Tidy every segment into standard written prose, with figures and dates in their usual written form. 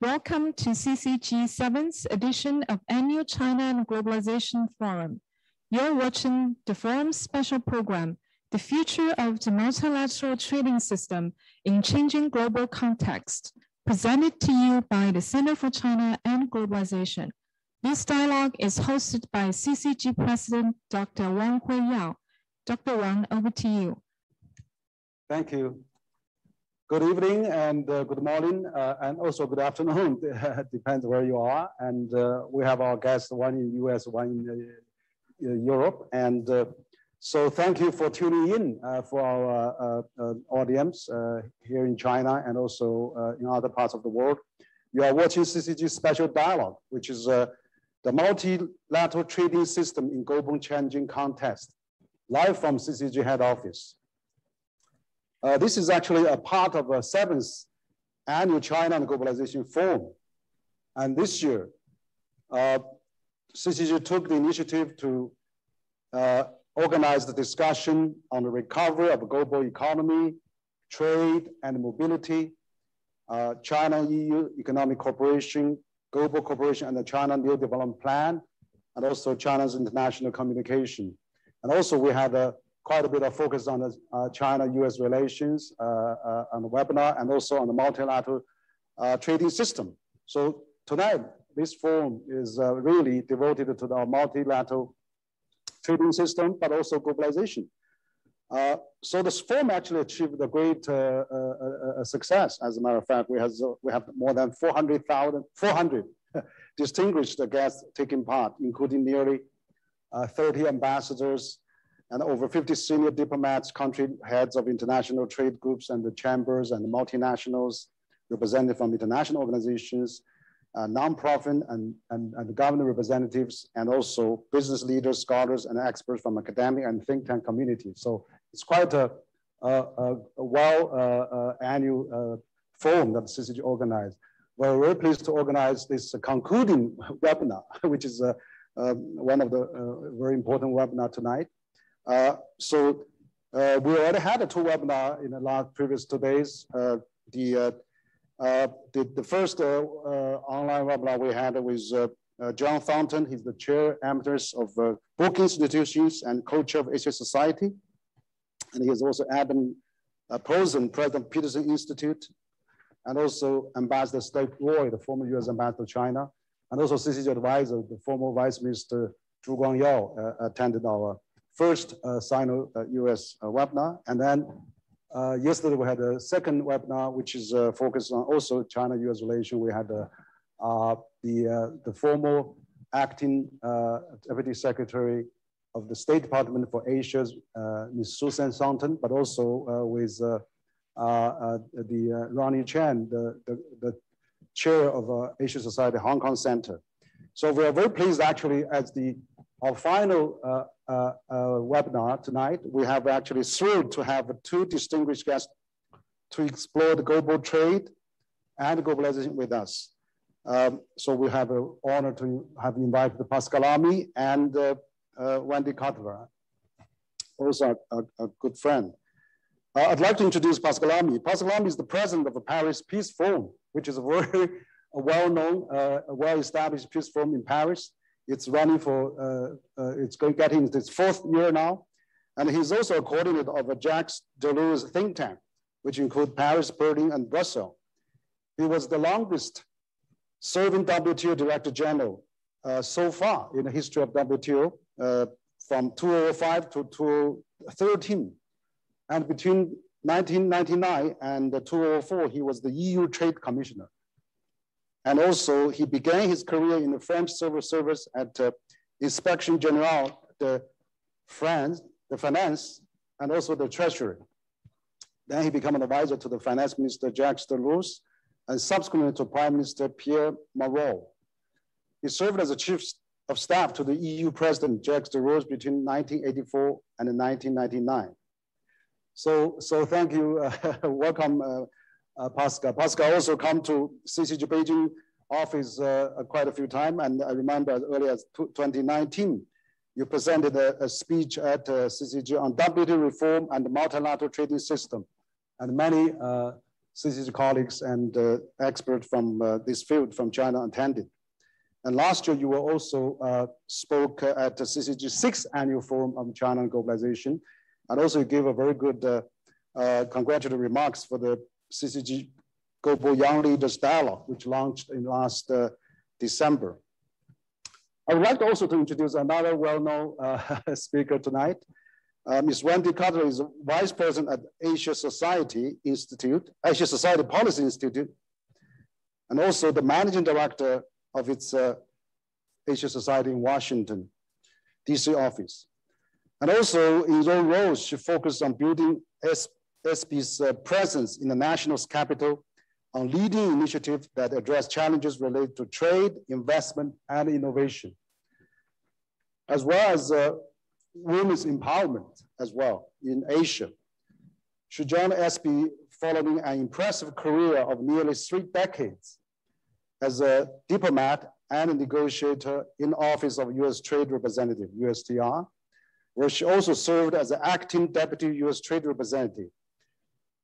Welcome to CCG 7th edition of Annual China and Globalization Forum. You're watching the forum's special program, The Future of the Multilateral Trading System in Changing Global Context, presented to you by the Center for China and Globalization. This dialogue is hosted by CCG President Dr. Wang Huiyao. Dr. Wang, over to you. Thank you. Good evening and good morning and also good afternoon, depends where you are. And we have our guests, one in the US, one in Europe. And so thank you for tuning in for our audience here in China and also in other parts of the world. You are watching CCG Special Dialogue, which is the multilateral trading system in global changing context, live from CCG head office. This is actually a part of a 7th annual China and Globalization Forum. And this year, CCG took the initiative to organize the discussion on the recovery of the global economy, trade and mobility, China-EU economic cooperation, global cooperation and the China New Development Plan, and also China's international communication. And also we had quite a bit of focus on the China-US relations on the webinar and also on the multilateral trading system. So tonight, this forum is really devoted to our multilateral trading system, but also globalization. So this forum actually achieved a great success. As a matter of fact, we have more than 400 distinguished guests taking part, including nearly 30 ambassadors, and over 50 senior diplomats, country heads of international trade groups and the chambers and the multinationals, represented from international organizations, nonprofit and government representatives, and also business leaders, scholars, and experts from academic and think tank community. So it's quite a annual forum that CCG organized. We're very pleased to organize this concluding webinar, which is one of the very important webinar tonight. So we already had 2 webinars in the previous 2 days. The first online webinar we had was John Thornton. He's the chair emeritus of book institutions and co-chair of Asia Society. And he is also Adam Posen, president of Peterson Institute, and also Ambassador Steve Roy, the former US ambassador to China, and also CCG advisor, the former Vice Minister Zhu Guangyao attended our first Sino-US webinar. And then yesterday we had a second webinar, which is focused on also China-US relation. We had the former acting Deputy Secretary of the State Department for Asia, Ms. Susan Thornton, but also with Ronnie Chen, the chair of Asia Society Hong Kong Center. So we are very pleased actually as our final webinar tonight. We have actually thrilled to have 2 distinguished guests to explore the global trade and globalization with us. So we have an honor to have invited Pascal Lamy and Wendy Cutler, also a good friend. I'd like to introduce Pascal Lamy. Pascal Lamy is the president of the Paris Peace Forum, which is a very well-known, well-established peace forum in Paris. It's running for, it's getting into its 4th year now. And he's also a coordinator of a Jacques Delors think tank, which include Paris, Berlin, and Brussels. He was the longest serving WTO Director General so far in the history of WTO, from 2005 to 2013. And between 1999 and 2004, he was the EU Trade Commissioner. And also, he began his career in the French civil service at Inspection General de France, the Finance, and also the Treasury. Then he became an advisor to the Finance Minister Jacques Delors, and subsequently to Prime Minister Pierre Mauroy. He served as a chief of staff to the EU President Jacques Delors between 1984 and 1999. So thank you, welcome. Pascal. Pascal also come to CCG Beijing office quite a few times. And I remember as early as 2019, you presented a speech at CCG on WTO reform and the multilateral trading system. And many CCG colleagues and experts from this field from China attended. And last year, you were also spoke at the CCG 6th Annual Forum on China and Globalization, and also gave a very good congratulatory remarks for the CCG Global Young Leaders Dialogue, which launched in last December. I would like also to introduce another well-known speaker tonight. Ms. Wendy Cutler is Vice President at Asia Society Policy Institute, and also the Managing Director of its Asia Society in Washington, DC office. And also in her roles, she focused on building SB's presence in the national's capital, on leading initiatives that address challenges related to trade, investment, and innovation, as well as women's empowerment as well in Asia. She joined SB following an impressive career of nearly 3 decades as a diplomat and a negotiator in the Office of U.S. Trade Representative, USTR, where she also served as an acting deputy U.S. Trade Representative.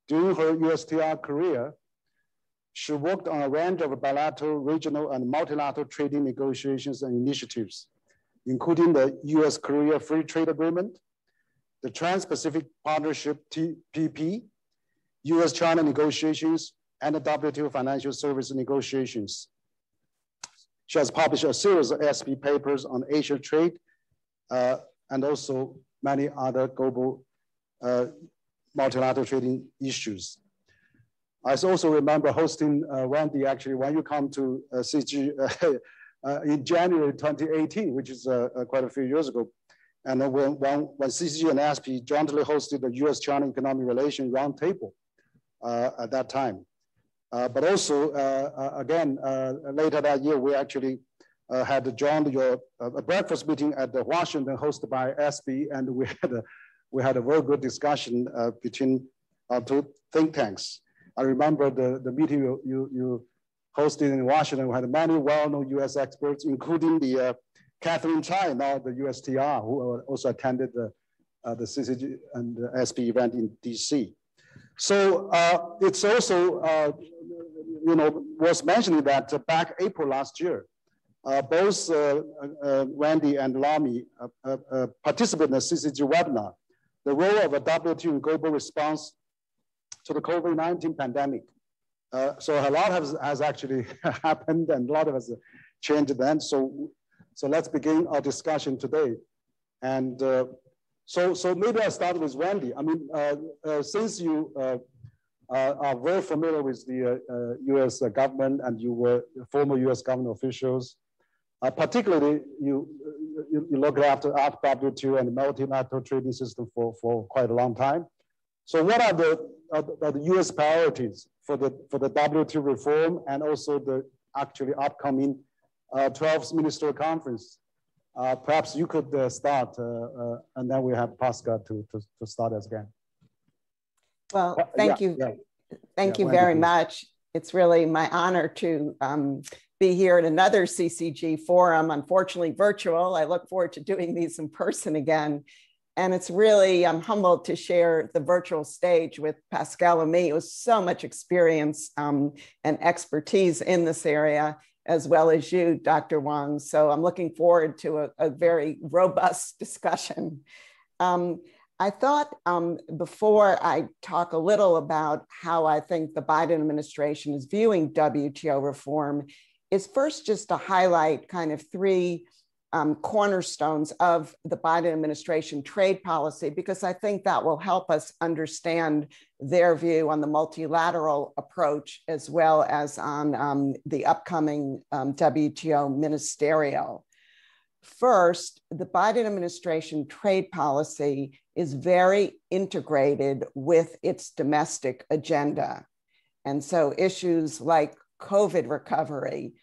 During her USTR career, she worked on a range of bilateral, regional, and multilateral trading negotiations and initiatives, including the U.S.-Korea Free Trade Agreement, the Trans-Pacific Partnership TPP, U.S.-China negotiations, and the WTO financial service negotiations. She has published a series of SB papers on Asian trade and also many other global multilateral trading issues. I also remember hosting Wendy, actually, when you come to CG in January 2018, which is quite a few years ago. And when CCG and SB jointly hosted the US-China Economic Relations Roundtable at that time. But also, again, later that year, we actually had joined your breakfast meeting at the Washington hosted by SB, and we had a very good discussion between our 2 think tanks. I remember the meeting you hosted in Washington. We had many well-known US experts, including the Catherine Chai, now the USTR, who also attended the CCG and the SB event in DC. So it's also, worth mentioning that back April last year, both Wendy and Lamy participated in the CCG webinar, the role of a WTO in global response to the COVID-19 pandemic. So a lot has actually happened and a lot of has changed then. So let's begin our discussion today. And so maybe I'll start with Wendy. I mean, since you are very familiar with the US government and you were former US government officials, particularly you looked after WTO and the multilateral trading system for quite a long time. So what are the US priorities for the WTO reform and also the actually upcoming 12th ministerial conference? Perhaps you could start and then we have Pascal to start us again. Well, thank you. Thank you very much. It's really my honor to be here at another CCG forum, unfortunately virtual. I look forward to doing these in person again. And it's really, I'm humbled to share the virtual stage with Pascal and me. It was so much experience and expertise in this area, as well as you, Dr. Wang. So I'm looking forward to a very robust discussion. I thought before I talk a little about how I think the Biden administration is viewing WTO reform, is first just to highlight kind of 3 cornerstones of the Biden administration trade policy, because I think that will help us understand their view on the multilateral approach, as well as on the upcoming WTO ministerial. First, the Biden administration trade policy is very integrated with its domestic agenda. And so issues like COVID recovery,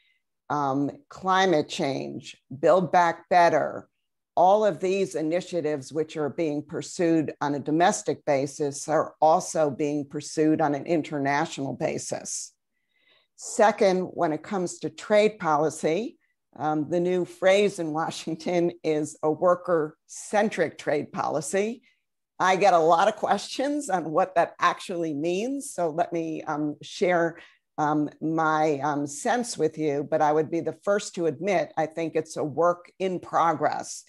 climate change, Build Back Better, all of these initiatives which are being pursued on a domestic basis are also being pursued on an international basis. Second, when it comes to trade policy, the new phrase in Washington is a worker-centric trade policy. I get a lot of questions on what that actually means. So let me share my sense with you, but I would be the first to admit, I think it's a work in progress,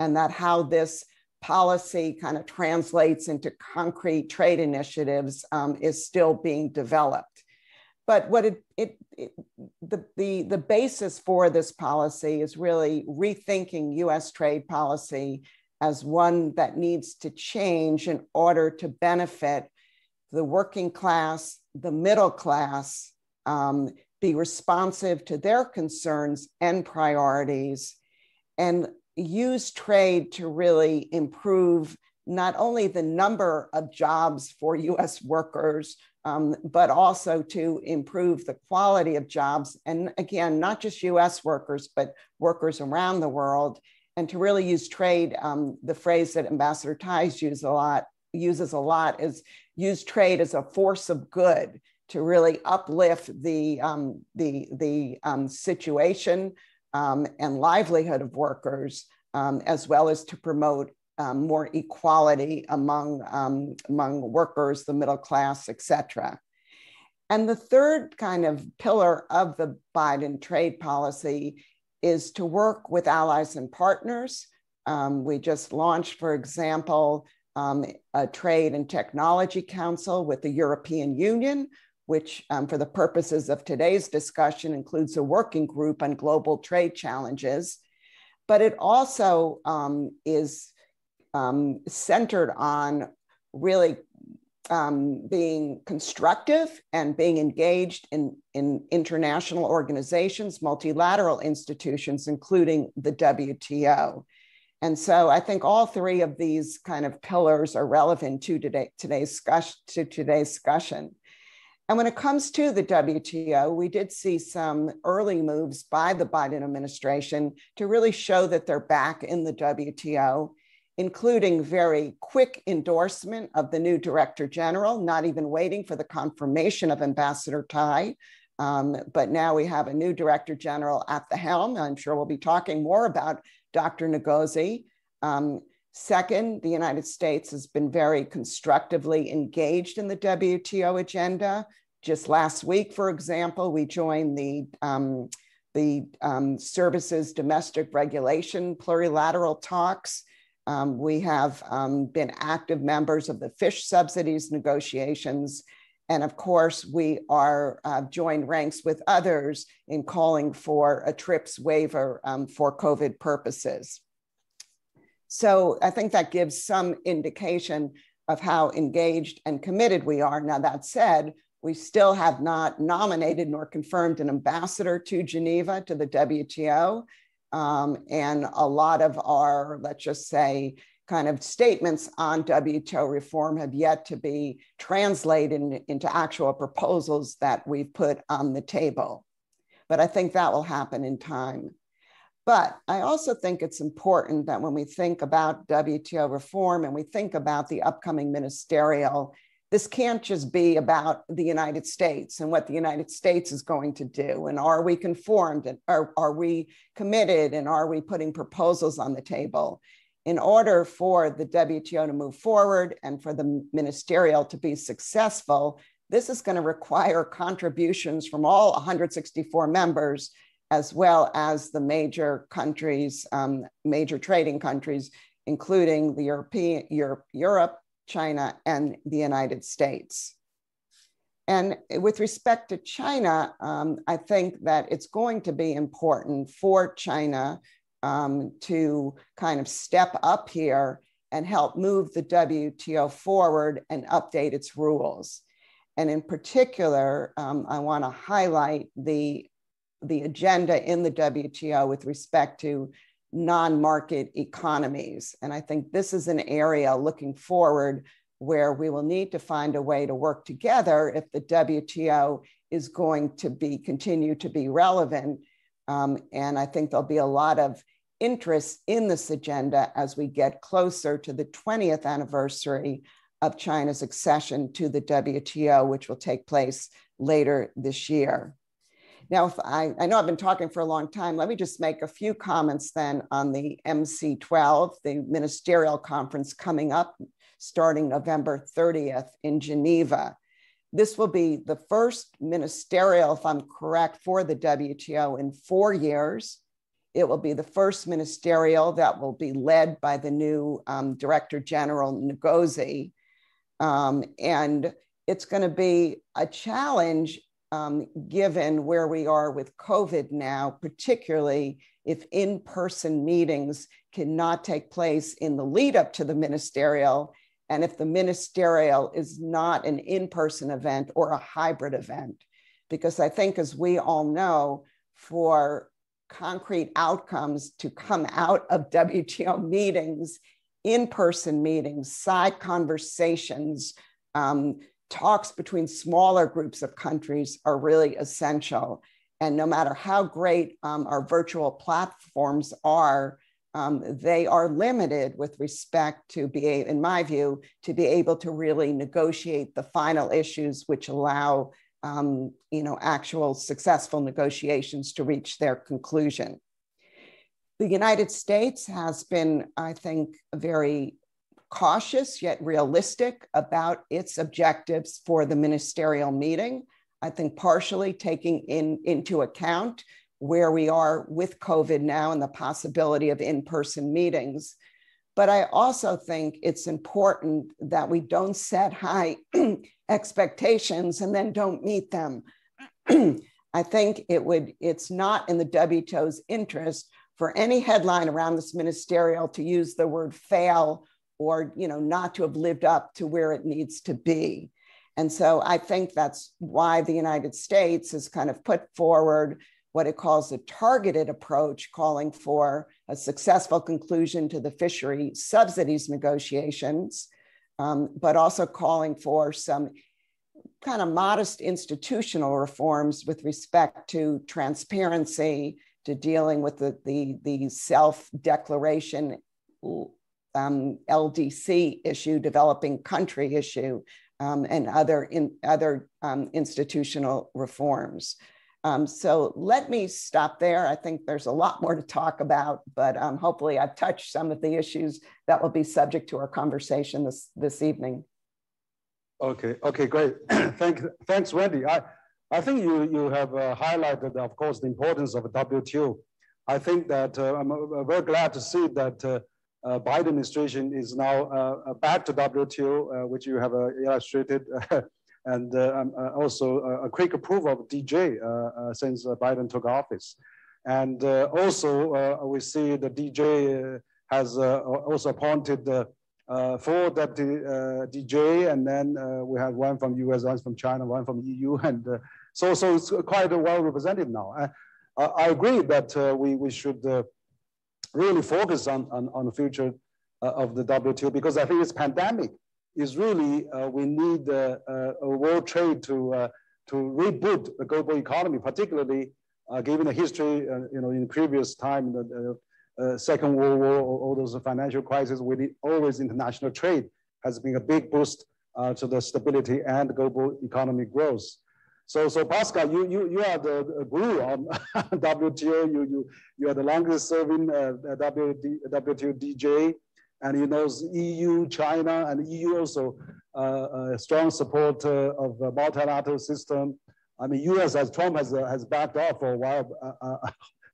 and that how this policy kind of translates into concrete trade initiatives is still being developed. But what the basis for this policy is really rethinking US trade policy as one that needs to change in order to benefit the working class, the middle class, be responsive to their concerns and priorities, and use trade to really improve not only the number of jobs for US workers, but also to improve the quality of jobs. And again, not just US workers, but workers around the world. And to really use trade, the phrase that Ambassador Tai uses a lot is use trade as a force of good to really uplift the situation and livelihood of workers, as well as to promote more equality among workers, the middle class, et cetera. And the third kind of pillar of the Biden trade policy is to work with allies and partners. We just launched, for example, a Trade and Technology Council with the European Union, which for the purposes of today's discussion includes a working group on global trade challenges. But it also is centered on really being constructive and being engaged in international organizations, multilateral institutions, including the WTO. And so I think all three of these kind of pillars are relevant to today's discussion. And when it comes to the WTO, we did see some early moves by the Biden administration to really show that they're back in the WTO, including very quick endorsement of the new Director General, not even waiting for the confirmation of Ambassador Tai. But now we have a new Director General at the helm. I'm sure we'll be talking more about Dr. Ngozi. Second, the United States has been very constructively engaged in the WTO agenda. Just last week, for example, we joined the Services Domestic Regulation plurilateral talks. We have been active members of the fish subsidies negotiations. And of course, we are joined ranks with others in calling for a TRIPS waiver for COVID purposes. So I think that gives some indication of how engaged and committed we are. Now, that said, we still have not nominated nor confirmed an ambassador to Geneva, to the WTO. And a lot of our, let's just say, kind of statements on WTO reform have yet to be translated into actual proposals that we've put on the table. But I think that will happen in time. But I also think it's important that when we think about WTO reform and we think about the upcoming ministerial, this can't just be about the United States and what the United States is going to do. And are we conformed? And are we committed? And are we putting proposals on the table? In order for the WTO to move forward and for the ministerial to be successful, this is going to require contributions from all 164 members, as well as the major countries, major trading countries, including the Europe, China, and the United States. And with respect to China, I think that it's going to be important for China to kind of step up here and help move the WTO forward and update its rules. And in particular, I want to highlight the agenda in the WTO with respect to non-market economies. And I think this is an area looking forward where we will need to find a way to work together if the WTO is going to continue to be relevant. And I think there'll be a lot of interest in this agenda as we get closer to the 20th anniversary of China's accession to the WTO, which will take place later this year. Now, I know I've been talking for a long time. Let me just make a few comments then on the MC12, the ministerial conference coming up starting November 30th in Geneva. This will be the first ministerial, if I'm correct, for the WTO in 4 years. It will be the first ministerial that will be led by the new Director General Ngozi. And it's going to be a challenge given where we are with COVID now, particularly if in-person meetings cannot take place in the lead up to the ministerial, and if the ministerial is not an in-person event or a hybrid event. Because I think, as we all know, for concrete outcomes to come out of WTO meetings, in-person meetings, side conversations, talks between smaller groups of countries are really essential. And no matter how great our virtual platforms are, they are limited with respect to in my view, to be able to really negotiate the final issues which allow actual successful negotiations to reach their conclusion. The United States has been, I think, very cautious yet realistic about its objectives for the ministerial meeting. I think partially taking into account where we are with COVID now and the possibility of in-person meetings. But I also think it's important that we don't set high expectations and then don't meet them. I think it's not in the WTO's interest for any headline around this ministerial to use the word fail or not to have lived up to where it needs to be. And so I think that's why the United States has kind of put forward what it calls a targeted approach, calling for a successful conclusion to the fishery subsidies negotiations, but also calling for some kind of modest institutional reforms with respect to transparency, to dealing with the self-declaration LDC issue, developing country issue, and other institutional reforms. So let me stop there. I think there's a lot more to talk about, but hopefully I've touched some of the issues that will be subject to our conversation this evening. Okay, great. Thanks, Wendy. I think you have highlighted, of course, the importance of the WTO. I think that I'm very glad to see that Biden administration is now back to WTO, which you have illustrated, and also a quick approval of DJ since Biden took office. And also we see the DJ has also appointed 4 deputy DJ, and then we have 1 from US, 1 from China, 1 from EU, and so it's quite well represented now. I agree that we should really focus on the future of the WTO, because I think this pandemic is really, we need a world trade to reboot the global economy, particularly given the history, in previous time, the Second World War, all those financial crises, we need always international trade has been a big boost to the stability and global economy growth. So Pascal, you are the guru on WTO. You are the longest serving WTO DJ, and you know EU, China, and EU also a strong supporter of the multilateral system. I mean, US, as Trump has backed off for a while.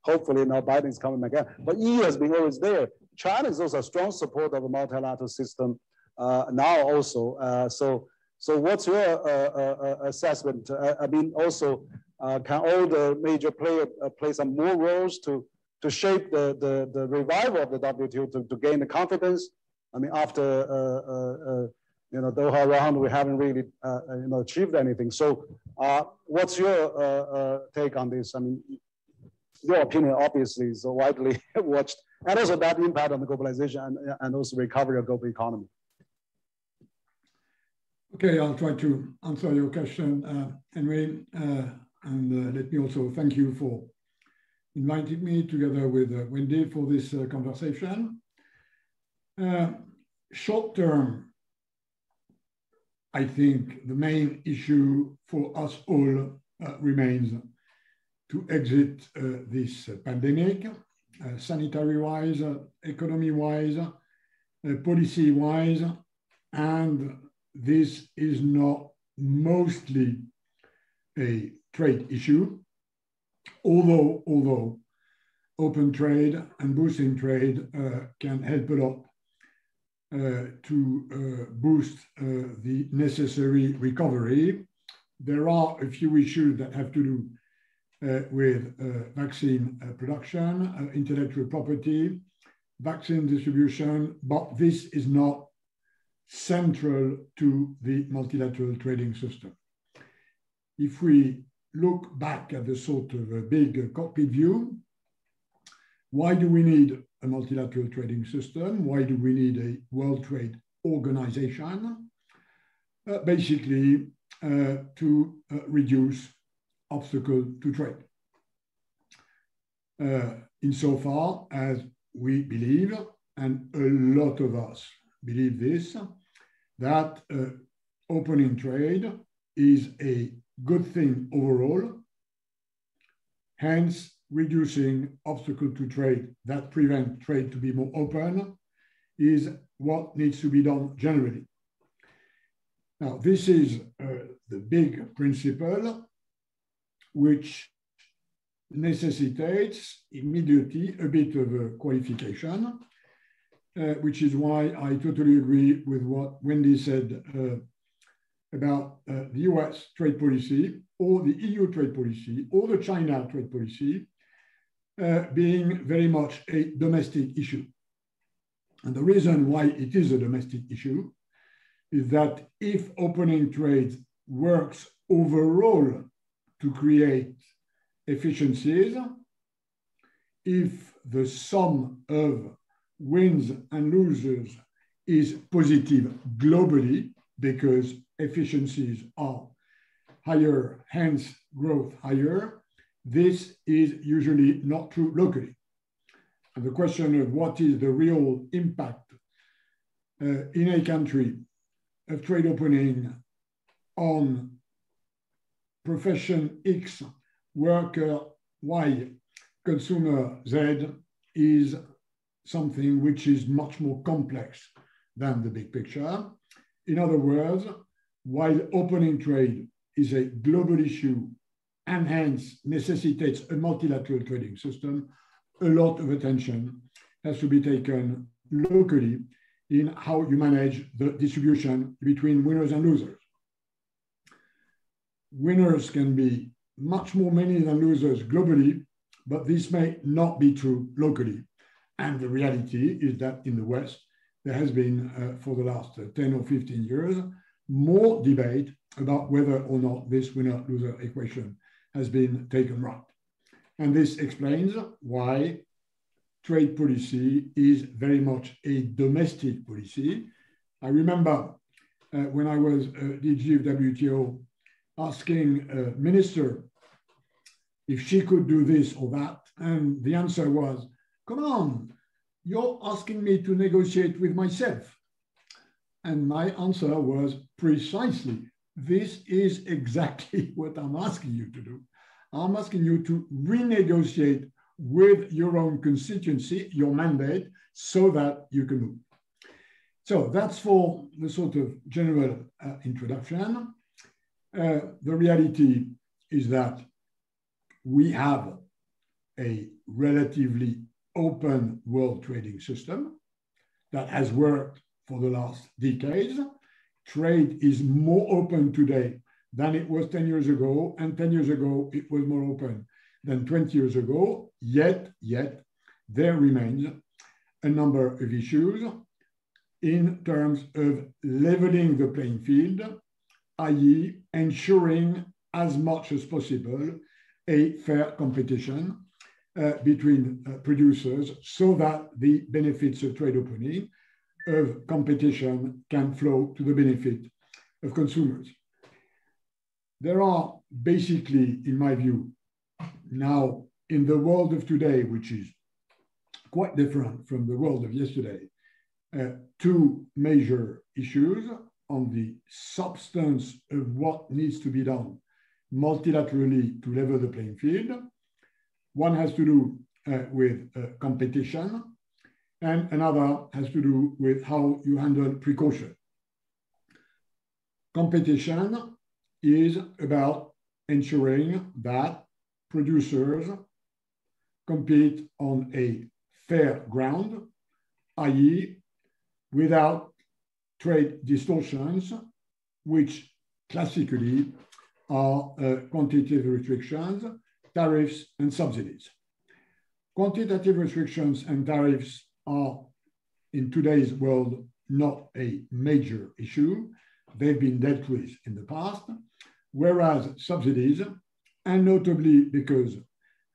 Hopefully now Biden is coming again, but EU has been always there. China is also a strong supporter of the multilateral system now also. So what's your assessment? I mean, also, can all the major players play some more roles to shape the revival of the WTO to gain the confidence? I mean, after Doha round, we haven't really achieved anything. So what's your take on this? I mean, your opinion obviously is widely watched, and also that impact on the globalization and also recovery of global economy. Okay, I'll try to answer your question, Henry, and let me also thank you for inviting me together with Wendy for this conversation. Short term, I think the main issue for us all remains to exit this pandemic, sanitary-wise, economy-wise, policy-wise, and this is not mostly a trade issue, although open trade and boosting trade can help a lot to boost the necessary recovery. There are a few issues that have to do with vaccine production, intellectual property, vaccine distribution, but this is not central to the multilateral trading system. If we look back at the sort of a big cockpit view, why do we need a multilateral trading system? Why do we need a World Trade Organization? Basically, to reduce obstacles to trade. Insofar as we believe, and a lot of us believe this, that opening trade is a good thing overall, hence reducing obstacles to trade that prevent trade to be more open is what needs to be done generally. Now, this is the big principle which necessitates immediately a bit of a qualification, which is why I totally agree with what Wendy said about the US trade policy or the EU trade policy or the China trade policy being very much a domestic issue. And the reason why it is a domestic issue is that if opening trade works overall to create efficiencies, if the sum of wins and losers is positive globally, because efficiencies are higher, hence growth higher, this is usually not true locally. And the question of what is the real impact in a country of trade opening on profession X, worker Y, consumer Z is something which is much more complex than the big picture. In other words, while opening trade is a global issue and hence necessitates a multilateral trading system, a lot of attention has to be taken locally in how you manage the distribution between winners and losers. Winners can be much more many than losers globally, but this may not be true locally. And the reality is that in the West, there has been, for the last 10 or 15 years, more debate about whether or not this winner-loser equation has been taken right. And this explains why trade policy is very much a domestic policy. I remember when I was DG of WTO asking a minister if she could do this or that, and the answer was, come on, you're asking me to negotiate with myself. And my answer was precisely, this is exactly what I'm asking you to do. I'm asking you to renegotiate with your own constituency, your mandate, so that you can move. So that's for the sort of general introduction. The reality is that we have a relatively open world trading system that has worked for the last decades. Trade is more open today than it was 10 years ago, and 10 years ago it was more open than 20 years ago, yet there remains a number of issues in terms of leveling the playing field, i.e. ensuring as much as possible a fair competition between producers so that the benefits of trade opening of competition can flow to the benefit of consumers. There are basically, in my view, now in the world of today, which is quite different from the world of yesterday, two major issues on the substance of what needs to be done multilaterally to level the playing field. One has to do with competition, and another has to do with how you handle precaution. competition is about ensuring that producers compete on a fair ground, i.e., without trade distortions, which classically are quantitative restrictions, tariffs, and subsidies. Quantitative restrictions and tariffs are, in today's world, not a major issue. They've been dealt with in the past, whereas subsidies, and notably because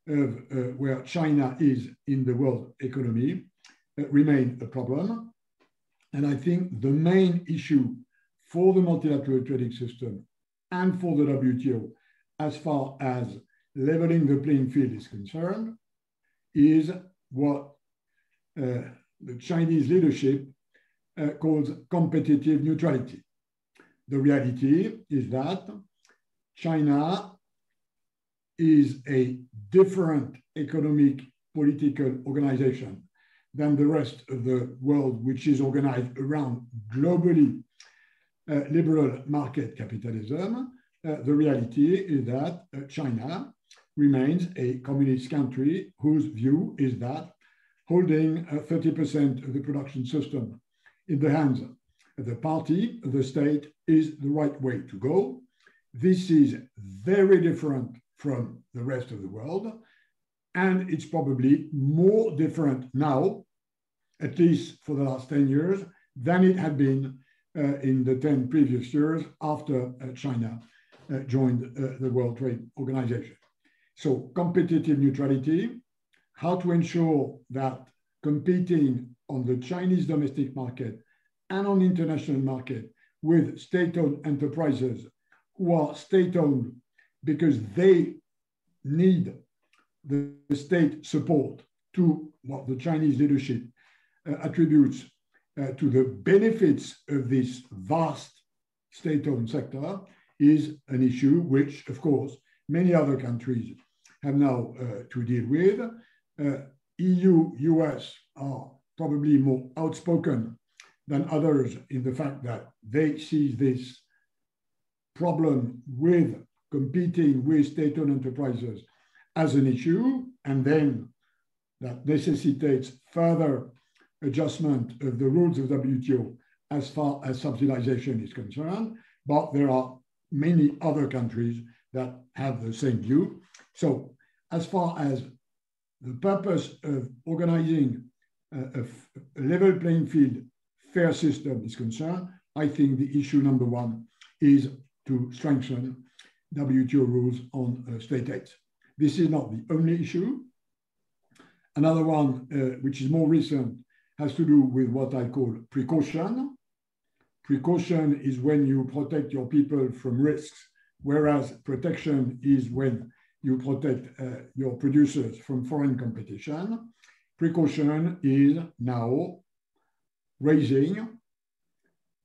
of where China is in the world economy, remain a problem. And I think the main issue for the multilateral trading system and for the WTO, as far as leveling the playing field is concerned, is what the Chinese leadership calls competitive neutrality. The reality is that China is a different economic political organization than the rest of the world, which is organized around globally liberal market capitalism. The reality is that China remains a communist country whose view is that holding 30% of the production system in the hands of the party, of the state, is the right way to go. This is very different from the rest of the world, and it's probably more different now, at least for the last 10 years, than it had been in the 10 previous years after China joined the World Trade Organization. So competitive neutrality, how to ensure that competing on the Chinese domestic market and on the international market with state-owned enterprises who are state-owned because they need the state support to what the Chinese leadership attributes to the benefits of this vast state-owned sector is an issue which, of course, many other countries have now to deal with. EU, US are probably more outspoken than others in the fact that they see this problem with competing with state-owned enterprises as an issue, and then that necessitates further adjustment of the rules of WTO as far as subsidization is concerned, but there are many other countries that have the same view. So as far as the purpose of organizing a level playing field fair system is concerned, I think the issue number one is to strengthen WTO rules on state aid. This is not the only issue. Another one, which is more recent, has to do with what I call precaution. Precaution is when you protect your people from risks, whereas protection is when you protect your producers from foreign competition. Precaution is now raising.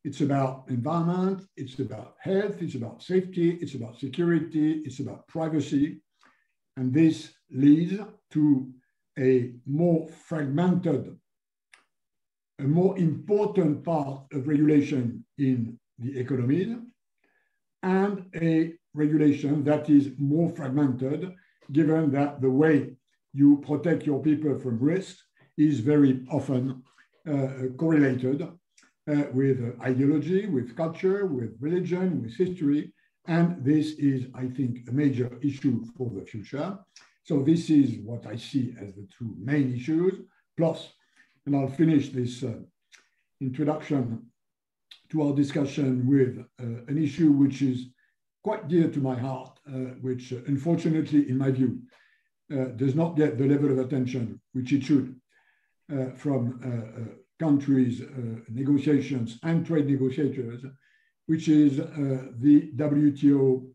It's about environment, it's about health, it's about safety, it's about security, it's about privacy. And this leads to a more fragmented, a more important part of regulation in the economy, and a regulation that is more fragmented, given that the way you protect your people from risks is very often correlated with ideology, with culture, with religion, with history. And this is, I think, a major issue for the future. So this is what I see as the two main issues. Plus, and I'll finish this introduction to our discussion with an issue which is quite dear to my heart, which unfortunately, in my view, does not get the level of attention which it should from countries' negotiations and trade negotiators, which is the WTO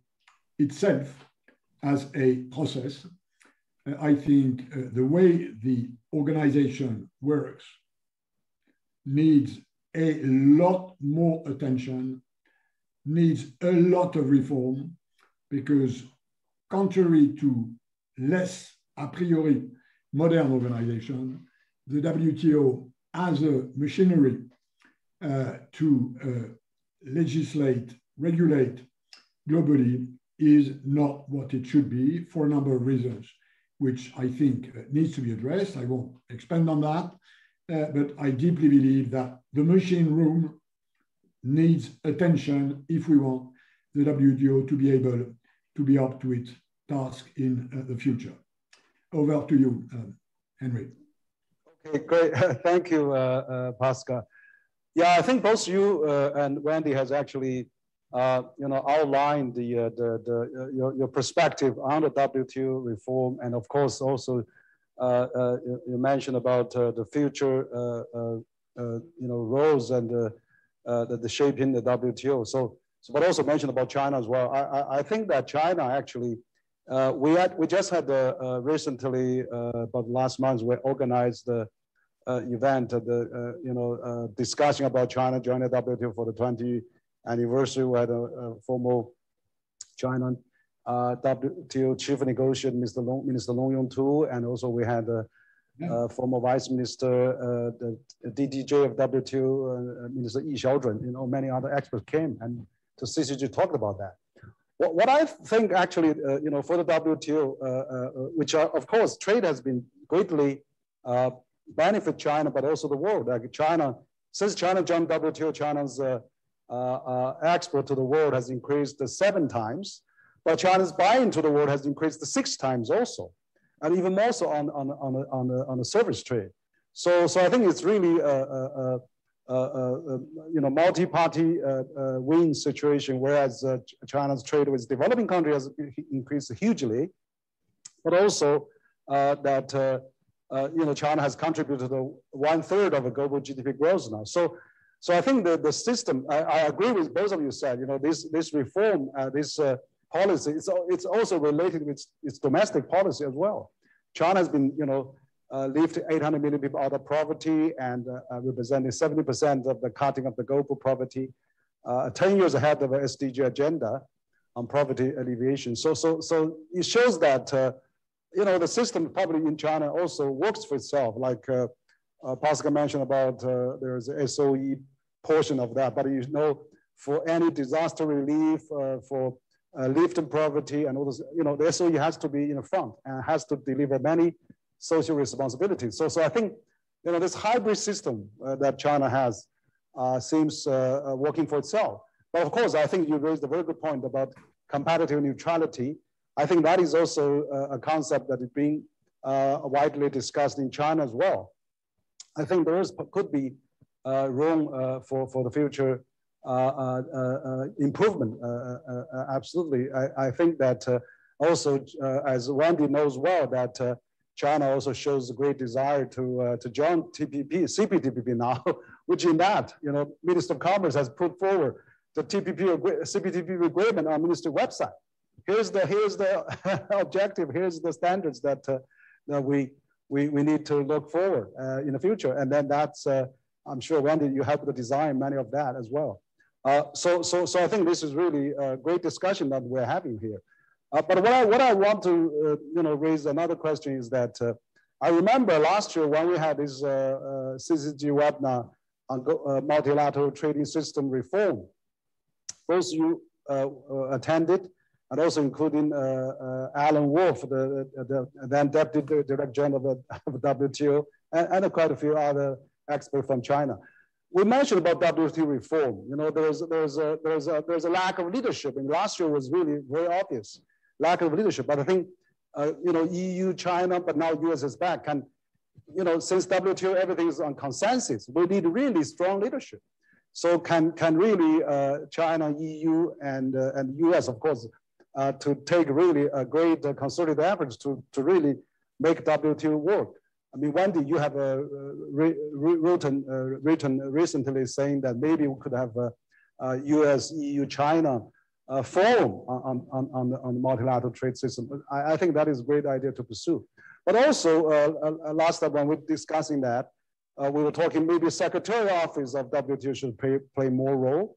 itself as a process. I think the way the organization works needs a lot more attention, needs a lot of reform, because contrary to less a priori modern organization, the WTO as a machinery to legislate regulate globally is not what it should be for a number of reasons, which I think needs to be addressed. I won't expand on that, but I deeply believe that the machine room needs attention if we want the WTO to be able to be up to its task in the future. Over to you, Henry. Okay, great. Thank you, Pascal. Yeah, I think both you and Wendy has actually outlined your perspective on the WTO reform, and of course also you mentioned about the future roles and the shaping the WTO. So, but also mentioned about China as well. I think that China actually we just had recently about last month we organized the event discussion about China joining the WTO for the 20th anniversary. We had a formal China WTO chief negotiator, Minister Long Yong-tu, and also we had a former Vice Minister, the DDJ of WTO, Minister Yi Xiaozhen. Many other experts came and to CCG talked about that. What I think actually, for the WTO, which are, of course, trade has been greatly benefit China, but also the world. Like China, since China joined WTO, China's export to the world has increased 7 times, but China's buy-in to the world has increased 6 times also, and even more so on the service trade. So I think it's really multi-party win situation, whereas China's trade with developing countries has increased hugely, but also that China has contributed to 1/3 of the global GDP growth now. So I think the system, I agree with both of you said, this reform, this policy, it's also related with its domestic policy as well. China has been, lift 800 million people out of poverty and representing 70% of the cutting of the global poverty, 10 years ahead of the SDG agenda on poverty alleviation. So it shows that, the system probably in China also works for itself. Like Pascal mentioned about there's a SOE portion of that, but for any disaster relief, for lifting poverty and all those, the SOE has to be in the front and has to deliver many social responsibilities. So I think, this hybrid system that China has seems working for itself. But of course, I think you raised a very good point about competitive neutrality. I think that is also a concept that is being widely discussed in China as well. I think there could be room for the future improvement. Absolutely. I think that also, as Wendy knows well, that China also shows a great desire to join CPTPP now, which in that, Minister of Commerce has put forward the CPTPP agreement on ministry website. Here's the objective. Here's the standards that we need to look forward in the future. And then that's, I'm sure, Wendy, you helped to design many of that as well. So I think this is really a great discussion that we're having here. But what I want to raise another question is that I remember last year when we had this CCG webinar on multilateral trading system reform. Both you attended, and also including Alan Wolf, the then Deputy Director General of WTO, and quite a few other experts from China. We mentioned about WTO reform. There's a lack of leadership, and last year was really very obvious lack of leadership. But I think EU, China, but now US is back, and since WTO everything is on consensus, we need really strong leadership. So can really China, EU, and US, of course, to take really a great concerted efforts to really make WTO work. I mean, Wendy, you have written recently saying that maybe we could have a US, EU, China forum on the multilateral trade system. I think that is a great idea to pursue. But also, last time when we were discussing that, we were talking maybe Secretarial Office of WTO should play more role,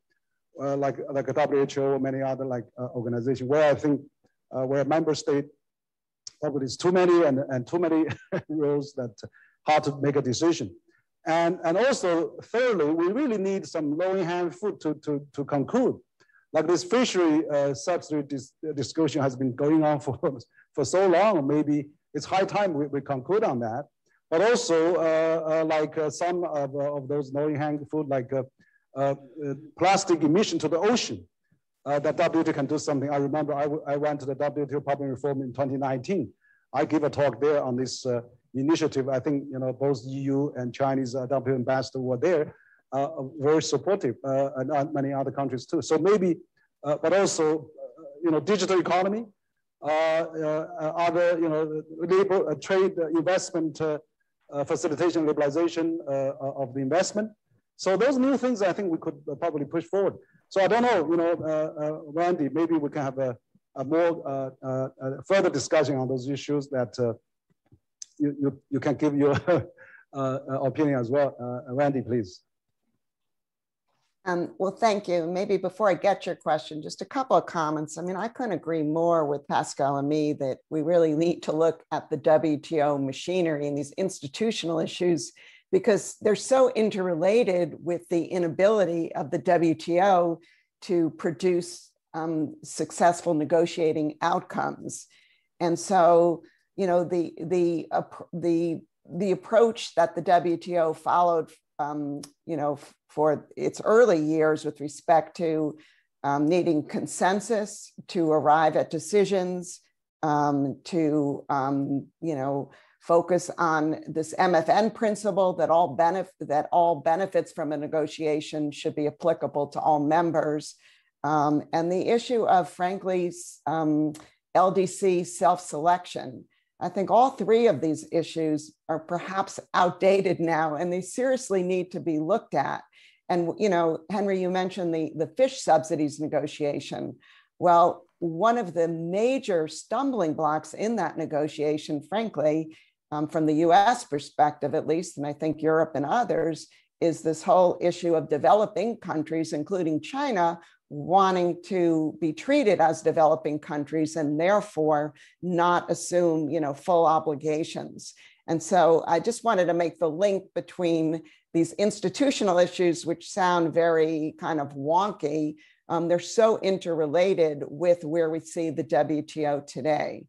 like a WHO or many other organizations, where I think where member state probably is too many and too many rules that hard to make a decision. And also thirdly, we really need some low-hanging fruit to conclude. like this fishery subsidy discussion has been going on for so long. Maybe it's high time we conclude on that. But also, some of those low-hanging fruit, like plastic emission to the ocean, that WTO can do something. I remember I went to the WTO Public Reform in 2019. I gave a talk there on this initiative. I think both EU and Chinese WTO ambassador were there, very supportive, and many other countries too. So maybe, but also, digital economy, other, labor, trade, investment, facilitation, liberalization of the investment. So those new things I think we could probably push forward. So I don't know, Wendy, maybe we can have a more further discussion on those issues that you can give your opinion as well. Wendy, please. Well, thank you. Maybe before I get your question, just a couple of comments. I mean, I couldn't agree more with Pascal and me that we really need to look at the WTO machinery and these institutional issues, because they're so interrelated with the inability of the WTO to produce successful negotiating outcomes. And so, the approach that the WTO followed for its early years with respect to needing consensus to arrive at decisions, to focus on this MFN principle that all benefits from a negotiation should be applicable to all members, and the issue of, frankly, LDC self-selection. I think all three of these issues are perhaps outdated now, and they seriously need to be looked at. And, Henry, you mentioned the fish subsidies negotiation. Well, one of the major stumbling blocks in that negotiation, frankly, from the US perspective at least, and I think Europe and others, is this whole issue of developing countries, including China, wanting to be treated as developing countries and therefore not assume, full obligations. And so I just wanted to make the link between these institutional issues, which sound very kind of wonky. They're so interrelated with where we see the WTO today.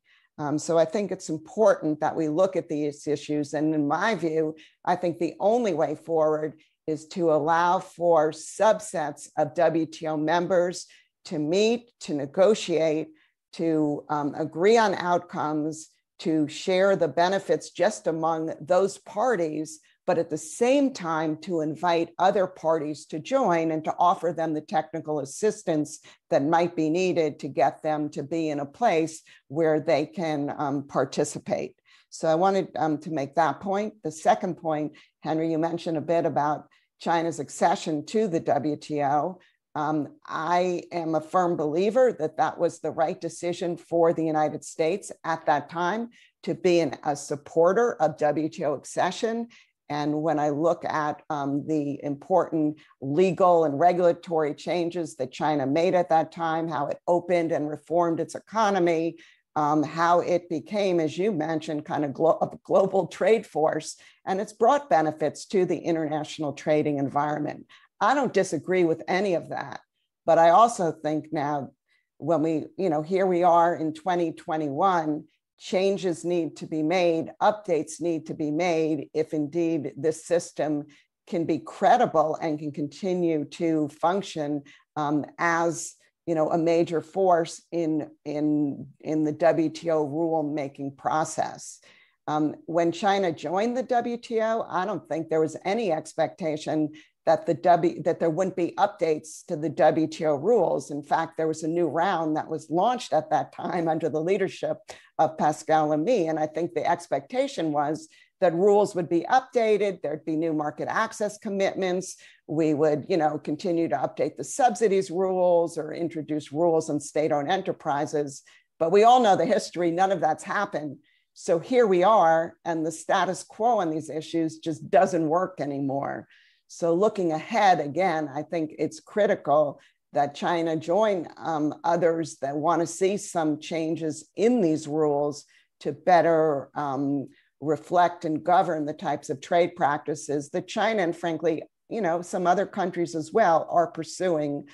So I think it's important that we look at these issues. And in my view, I think the only way forward is to allow for subsets of WTO members to meet, to negotiate, to agree on outcomes, to share the benefits just among those parties, but at the same time to invite other parties to join and to offer them the technical assistance that might be needed to get them to be in a place where they can participate. So I wanted to make that point. The second point, Henry, you mentioned a bit about China's accession to the WTO. I am a firm believer that that was the right decision for the United States at that time to be a supporter of WTO accession. And when I look at the important legal and regulatory changes that China made at that time, how it opened and reformed its economy, how it became, as you mentioned, kind of a global trade force, and it's brought benefits to the international trading environment. I don't disagree with any of that, but I also think now when we, here we are in 2021, changes need to be made, updates need to be made if indeed this system can be credible and can continue to function as a major force in the WTO rule-making process. When China joined the WTO, I don't think there was any expectation that that there wouldn't be updates to the WTO rules. In fact, there was a new round that was launched at that time under the leadership of Pascal Lamy, and I think the expectation was that rules would be updated, there'd be new market access commitments, we would continue to update the subsidies rules or introduce rules on state-owned enterprises. But we all know the history, none of that's happened. So here we are, and the status quo on these issues just doesn't work anymore. So looking ahead, again, I think it's critical that China join others that want to see some changes in these rules to better reflect and govern the types of trade practices that China and frankly, some other countries as well are pursuing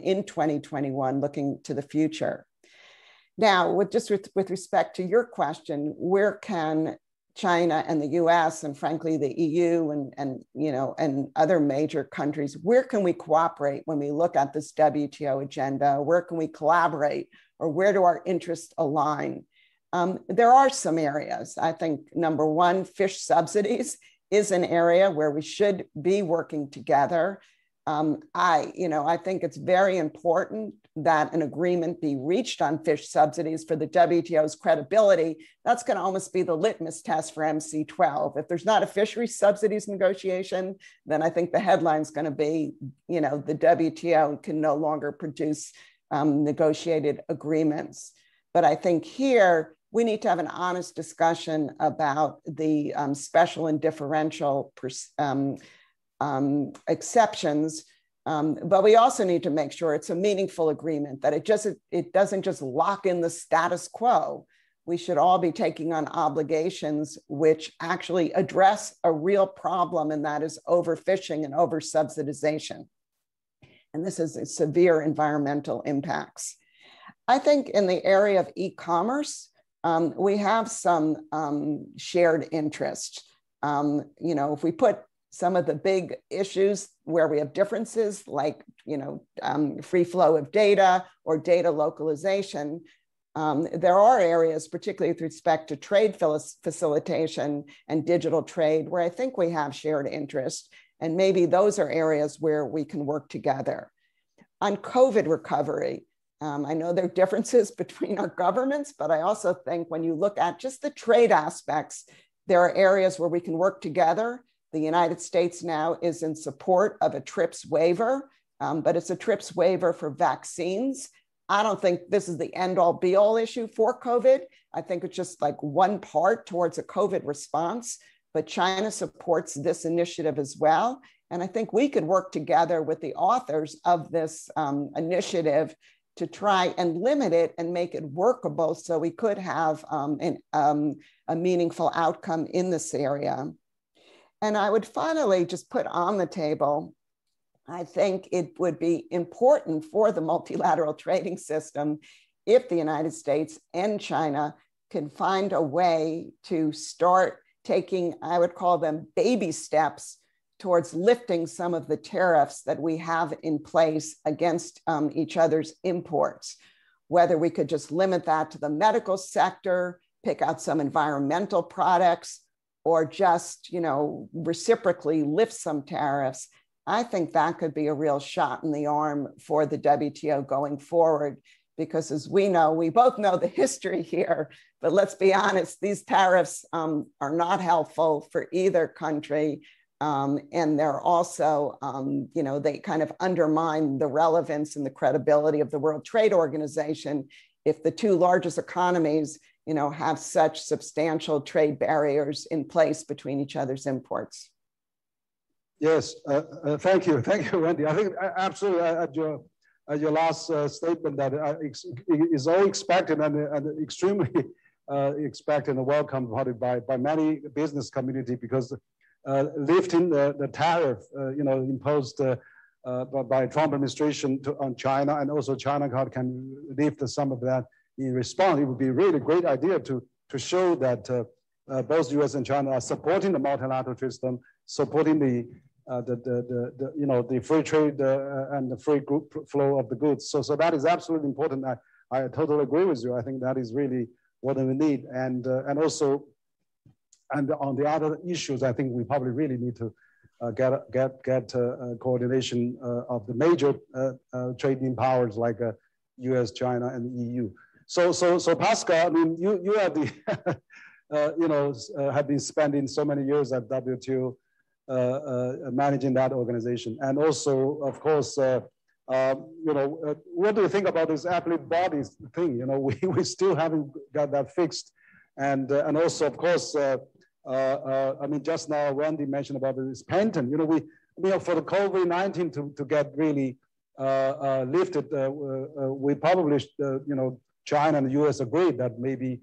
in 2021, looking to the future. Now, with respect to your question, where can China and the US and frankly the EU and other major countries, where can we cooperate when we look at this WTO agenda? Where can we collaborate, or where do our interests align? There are some areas. I think number one, fish subsidies is an area where we should be working together. I think it's very important that an agreement be reached on fish subsidies for the WTO's credibility. That's going to almost be the litmus test for MC12. If there's not a fisheries subsidies negotiation, then I think the headline's going to be, the WTO can no longer produce negotiated agreements. But I think here we need to have an honest discussion about the special and differential exceptions. But we also need to make sure it's a meaningful agreement, that it doesn't just lock in the status quo. We should all be taking on obligations which actually address a real problem, and that is overfishing and over-subsidization. And this is severe environmental impacts. I think in the area of e-commerce, we have some shared interest. If we put some of the big issues where we have differences, like free flow of data or data localization, there are areas, particularly with respect to trade facilitation and digital trade, where I think we have shared interest. And maybe those are areas where we can work together. On COVID recovery, I know there are differences between our governments, but I also think when you look at just the trade aspects, there are areas where we can work together. The United States now is in support of a TRIPS waiver, but it's a TRIPS waiver for vaccines. I don't think this is the end-all be-all issue for COVID. I think it's just like one part towards a COVID response, but China supports this initiative as well. And I think we could work together with the authors of this initiative to try and limit it and make it workable so we could have a meaningful outcome in this area. And I would finally just put on the table, I think it would be important for the multilateral trading system if the United States and China can find a way to start taking, I would call them baby steps towards lifting some of the tariffs that we have in place against each other's imports. Whether we could just limit that to the medical sector, pick out some environmental products, or just, reciprocally lift some tariffs, I think that could be a real shot in the arm for the WTO going forward. Because as we know, we both know the history here, but let's be honest, these tariffs are not helpful for either country. And they're also, they kind of undermine the relevance and the credibility of the World Trade Organization if the two largest economies have such substantial trade barriers in place between each other's imports. Yes, thank you, Wendy. I think absolutely at your last statement that is all expected and extremely expected and welcomed by many business community, because lifting the tariff, imposed by Trump administration on China, and also China can lift some of that in response. It would be a really great idea to show that both US and China are supporting the multilateral system, supporting the free trade and the free flow of the goods. So that is absolutely important. I totally agree with you. I think that is really what we need. And also, and on the other issues, I think we probably really need to get coordination of the major trading powers like US, China, and the EU. So Pascal, I mean, you are the, have been spending so many years at WTO managing that organization. And also, of course, what do you think about this appellate bodies thing? We still haven't got that fixed. And also, of course, I mean, just now Wendy mentioned about this patent. For the COVID-19 to get really lifted, we probably, China and the US agreed that maybe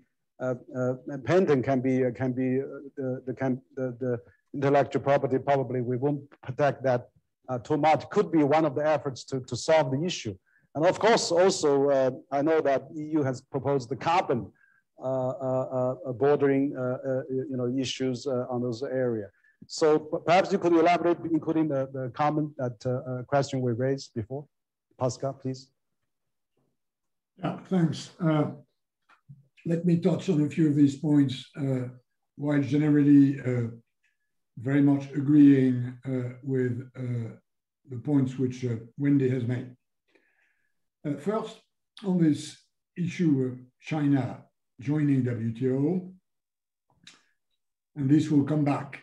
patent can be the intellectual property. Probably we won't protect that too much could be one of the efforts to solve the issue. And of course, also, I know that EU has proposed the carbon bordering issues on those areas. So perhaps you could elaborate, including the comment that question we raised before. Pascal, please. Yeah, thanks. Let me touch on a few of these points, while generally very much agreeing with the points which Wendy has made. First, on this issue of China joining WTO, and this will come back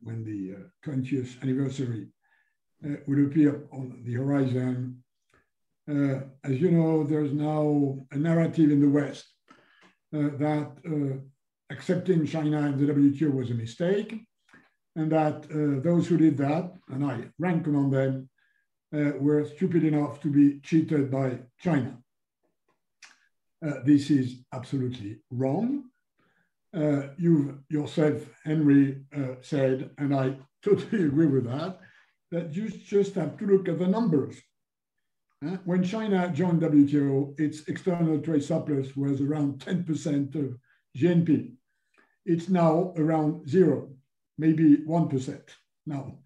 when the 20th anniversary will appear on the horizon. As you know, there's now a narrative in the West that accepting China in the WTO was a mistake, and that those who did that, and I rank among them, were stupid enough to be cheated by China. This is absolutely wrong. You've yourself, Henry, said, and I totally agree with that, that you just have to look at the numbers. When China joined WTO, its external trade surplus was around 10% of GNP. It's now around 0, maybe 1%. Now,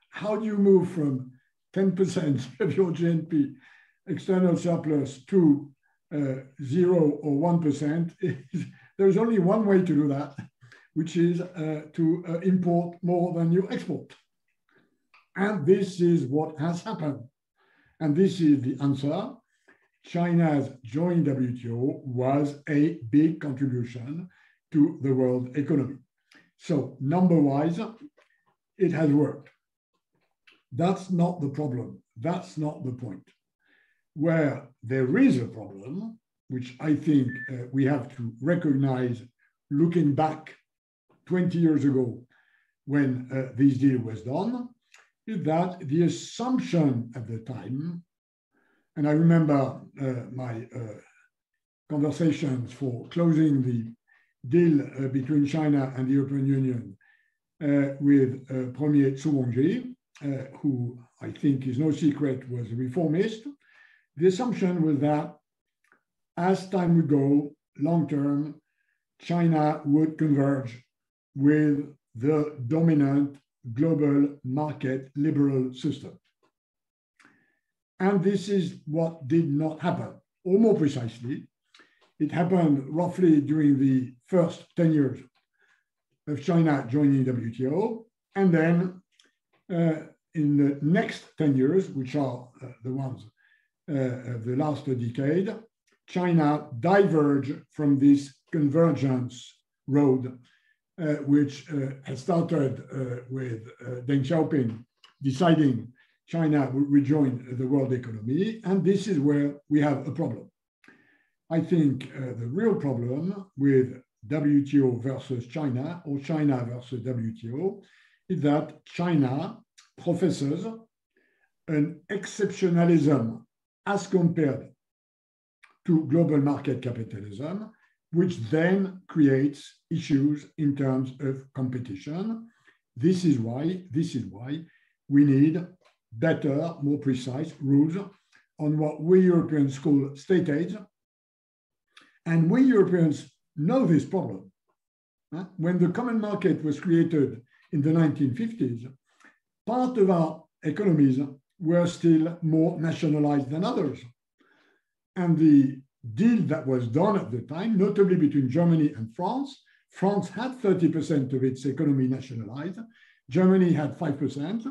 how do you move from 10% of your GNP external surplus to 0 or 1%? There's only one way to do that, which is to import more than you export. And this is what has happened. And this is the answer. China's joining WTO was a big contribution to the world economy. So number-wise, it has worked. That's not the problem. That's not the point. Where there is a problem, which I think we have to recognize looking back 20 years ago when this deal was done, is that the assumption at the time, and I remember my conversations for closing the deal between China and the European Union with Premier Zhu Rongji, who I think is no secret was a reformist. The assumption was that as time would go, long term, China would converge with the dominant global market liberal system. And this is what did not happen, or more precisely, it happened roughly during the first 10 years of China joining WTO, and then in the next 10 years, which are the ones of the last decade, China diverged from this convergence road, which had started with Deng Xiaoping deciding China would rejoin the world economy. And this is where we have a problem. I think the real problem with WTO versus China, or China versus WTO, is that China professes an exceptionalism as compared to global market capitalism, which then creates issues in terms of competition. This is why we need better, more precise rules on what we Europeans call state aids. And we Europeans know this problem. When the common market was created in the 1950s, part of our economies were still more nationalized than others. And the deal that was done at the time, notably between Germany and France had 30% of its economy nationalized. Germany had 5%.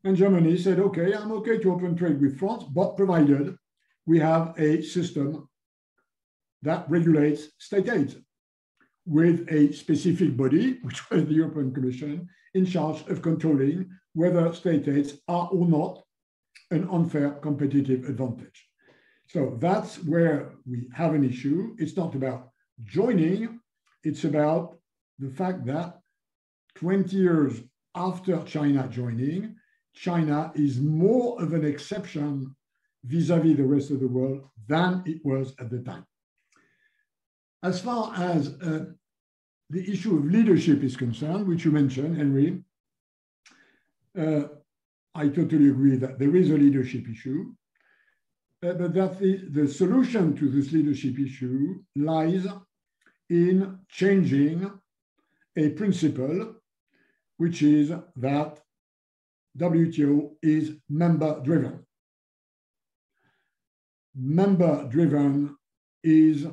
And Germany said, okay, I'm okay to open trade with France, but provided we have a system that regulates state aids with a specific body, which was the European Commission, in charge of controlling whether state aids are or not an unfair competitive advantage. So that's where we have an issue. It's not about joining, it's about the fact that 20 years after China joining, China is more of an exception vis-a-vis the rest of the world than it was at the time. As far as the issue of leadership is concerned, which you mentioned, Henry, I totally agree that there is a leadership issue, but that the solution to this leadership issue lies in changing a principle, which is that WTO is member-driven. Member-driven is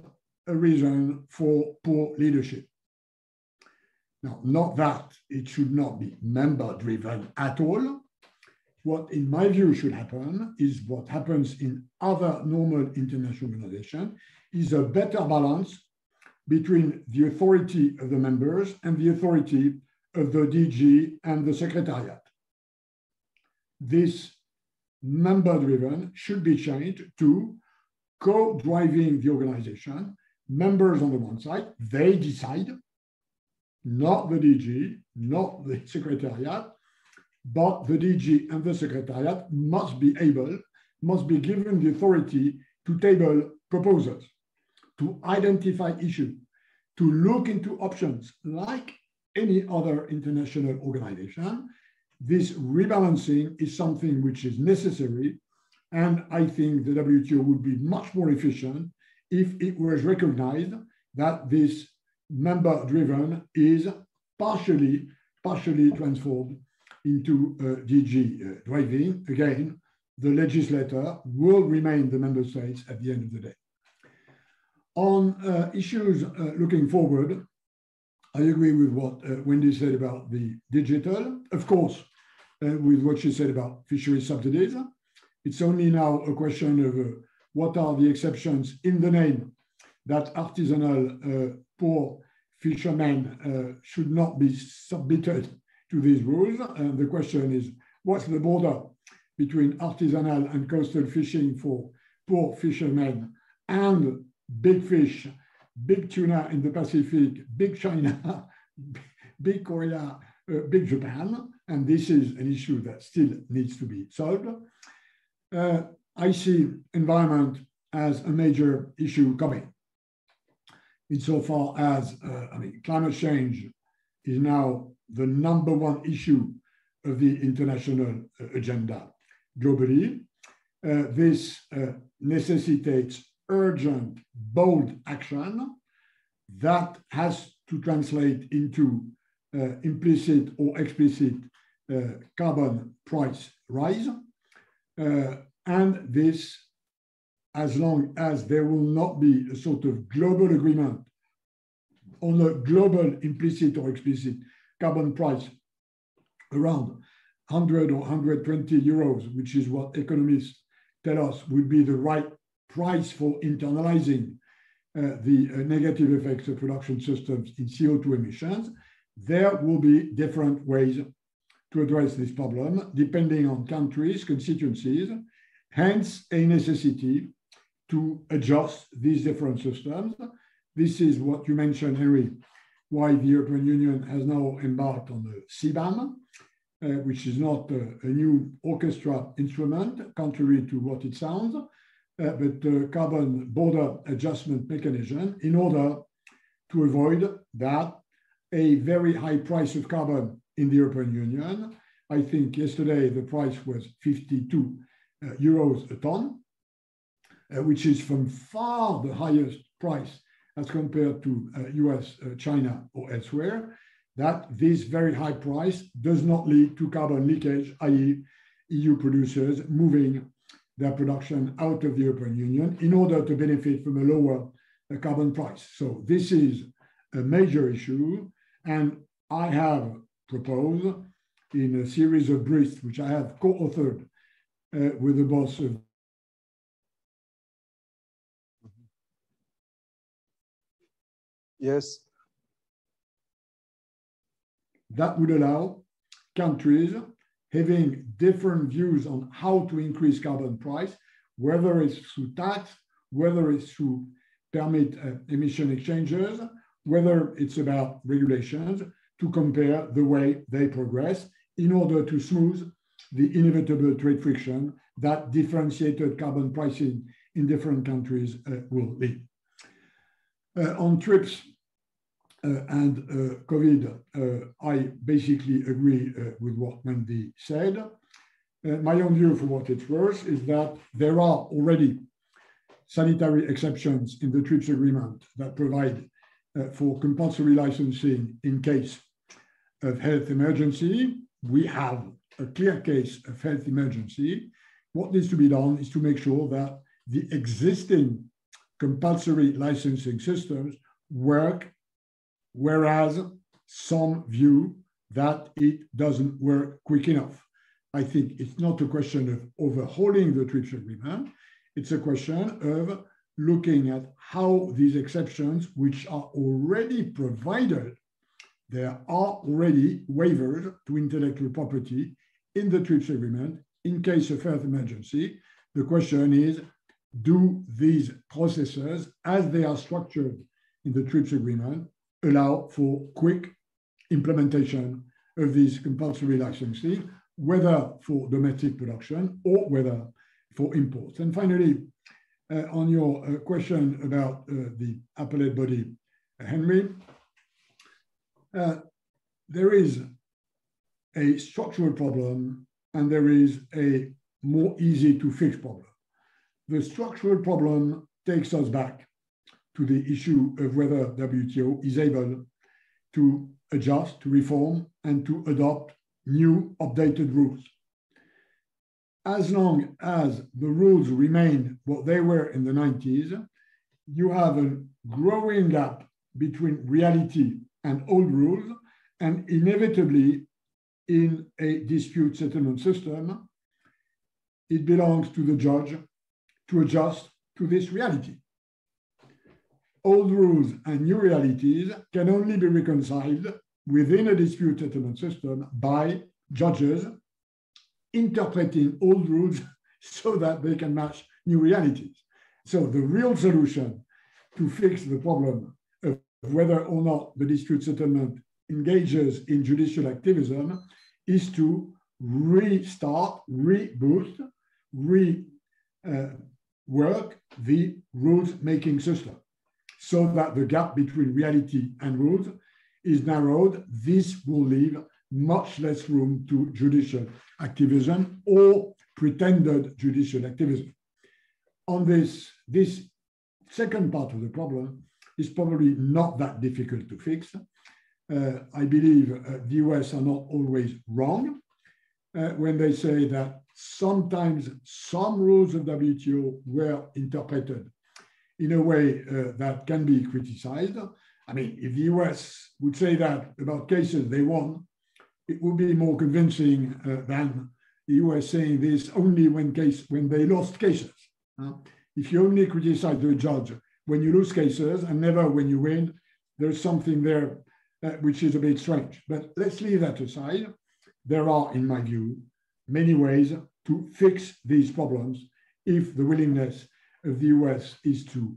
a reason for poor leadership. Now, not that it should not be member-driven at all. What, in my view, should happen is what happens in other normal international organizations, is a better balance between the authority of the members and the authority of the DG and the Secretariat. This member-driven should be changed to co-driving the organization, members on the one side, they decide, not the DG, not the Secretariat, but the DG and the Secretariat must be given the authority to table proposals, to identify issues, to look into options like any other international organization. This rebalancing is something which is necessary, and I think the WTO would be much more efficient if it was recognized that this member-driven is partially transformed into DG driving. Again, the legislator will remain the member states at the end of the day. On issues looking forward, I agree with what Wendy said about the digital. Of course, with what she said about fishery subsidies. It's only now a question of what are the exceptions in the name that artisanal poor fishermen should not be submitted to these rules. And the question is, what's the border between artisanal and coastal fishing for poor fishermen and big fish, big tuna in the Pacific, big China, big Korea, big Japan? And this is an issue that still needs to be solved. I see environment as a major issue coming. Insofar as, climate change is now the #1 issue of the international agenda globally. This necessitates urgent, bold action that has to translate into implicit or explicit carbon price rise. And this, as long as there will not be a sort of global agreement on a global implicit or explicit carbon price around 100 or 120 euros, which is what economists tell us would be the right price for internalizing the negative effects of production systems in CO2 emissions, there will be different ways to address this problem, depending on countries, constituencies, hence a necessity to adjust these different systems. This is what you mentioned, Henry, why the European Union has now embarked on the CBAM, which is not a new orchestra instrument, contrary to what it sounds, but the carbon border adjustment mechanism in order to avoid that a very high price of carbon in the European Union. I think yesterday the price was 52 euros a ton, which is from far the highest price as compared to US, China, or elsewhere, that this very high price does not lead to carbon leakage, i.e. EU producers moving their production out of the European Union in order to benefit from a lower carbon price. So this is a major issue, and I have proposed in a series of briefs, which I have co-authored with the boss of Yes. That would allow countries having different views on how to increase carbon price, whether it's through tax, whether it's through permit emission exchanges, whether it's about regulations, to compare the way they progress in order to smooth the inevitable trade friction that differentiated carbon pricing in different countries will lead. On TRIPS and COVID, I basically agree with what Wendy said. My own view, for what it's worth, is that there are already sanitary exceptions in the TRIPS agreement that provide for compulsory licensing in case of health emergency. We have a clear case of health emergency. What needs to be done is to make sure that the existing compulsory licensing systems work, whereas some view that it doesn't work quick enough. I think it's not a question of overhauling the TRIPS agreement. It's a question of looking at how these exceptions, which are already provided, there are already waivers to intellectual property in the TRIPS agreement in case of health emergency. The question is, do these processes, as they are structured in the TRIPS agreement, allow for quick implementation of these compulsory licensing, whether for domestic production or whether for imports? And finally, on your question about the appellate body, Henry, there is a structural problem and there is a more easy to fix problem. The structural problem takes us back to the issue of whether WTO is able to adjust, to reform, and to adopt new updated rules. As long as the rules remain what they were in the 90s, you have a growing gap between reality and old rules, and inevitably in a dispute settlement system, it belongs to the judge to adjust to this reality. Old rules and new realities can only be reconciled within a dispute settlement system by judges interpreting old rules so that they can match new realities. So the real solution to fix the problem of whether or not the dispute settlement engages in judicial activism is to restart, reboot, rework the rules-making system so that the gap between reality and rules is narrowed. This will leave much less room to judicial activism or pretended judicial activism. On this second part of the problem is probably not that difficult to fix. I believe the US are not always wrong when they say that sometimes some rules of WTO were interpreted in a way that can be criticized. I mean, if the US would say that about cases they won, it would be more convincing than the US saying this only when they lost cases. If you only criticize the judge when you lose cases and never when you win, there's something there which is a bit strange. But let's leave that aside. There are, in my view, many ways to fix these problems if the willingness of the US is to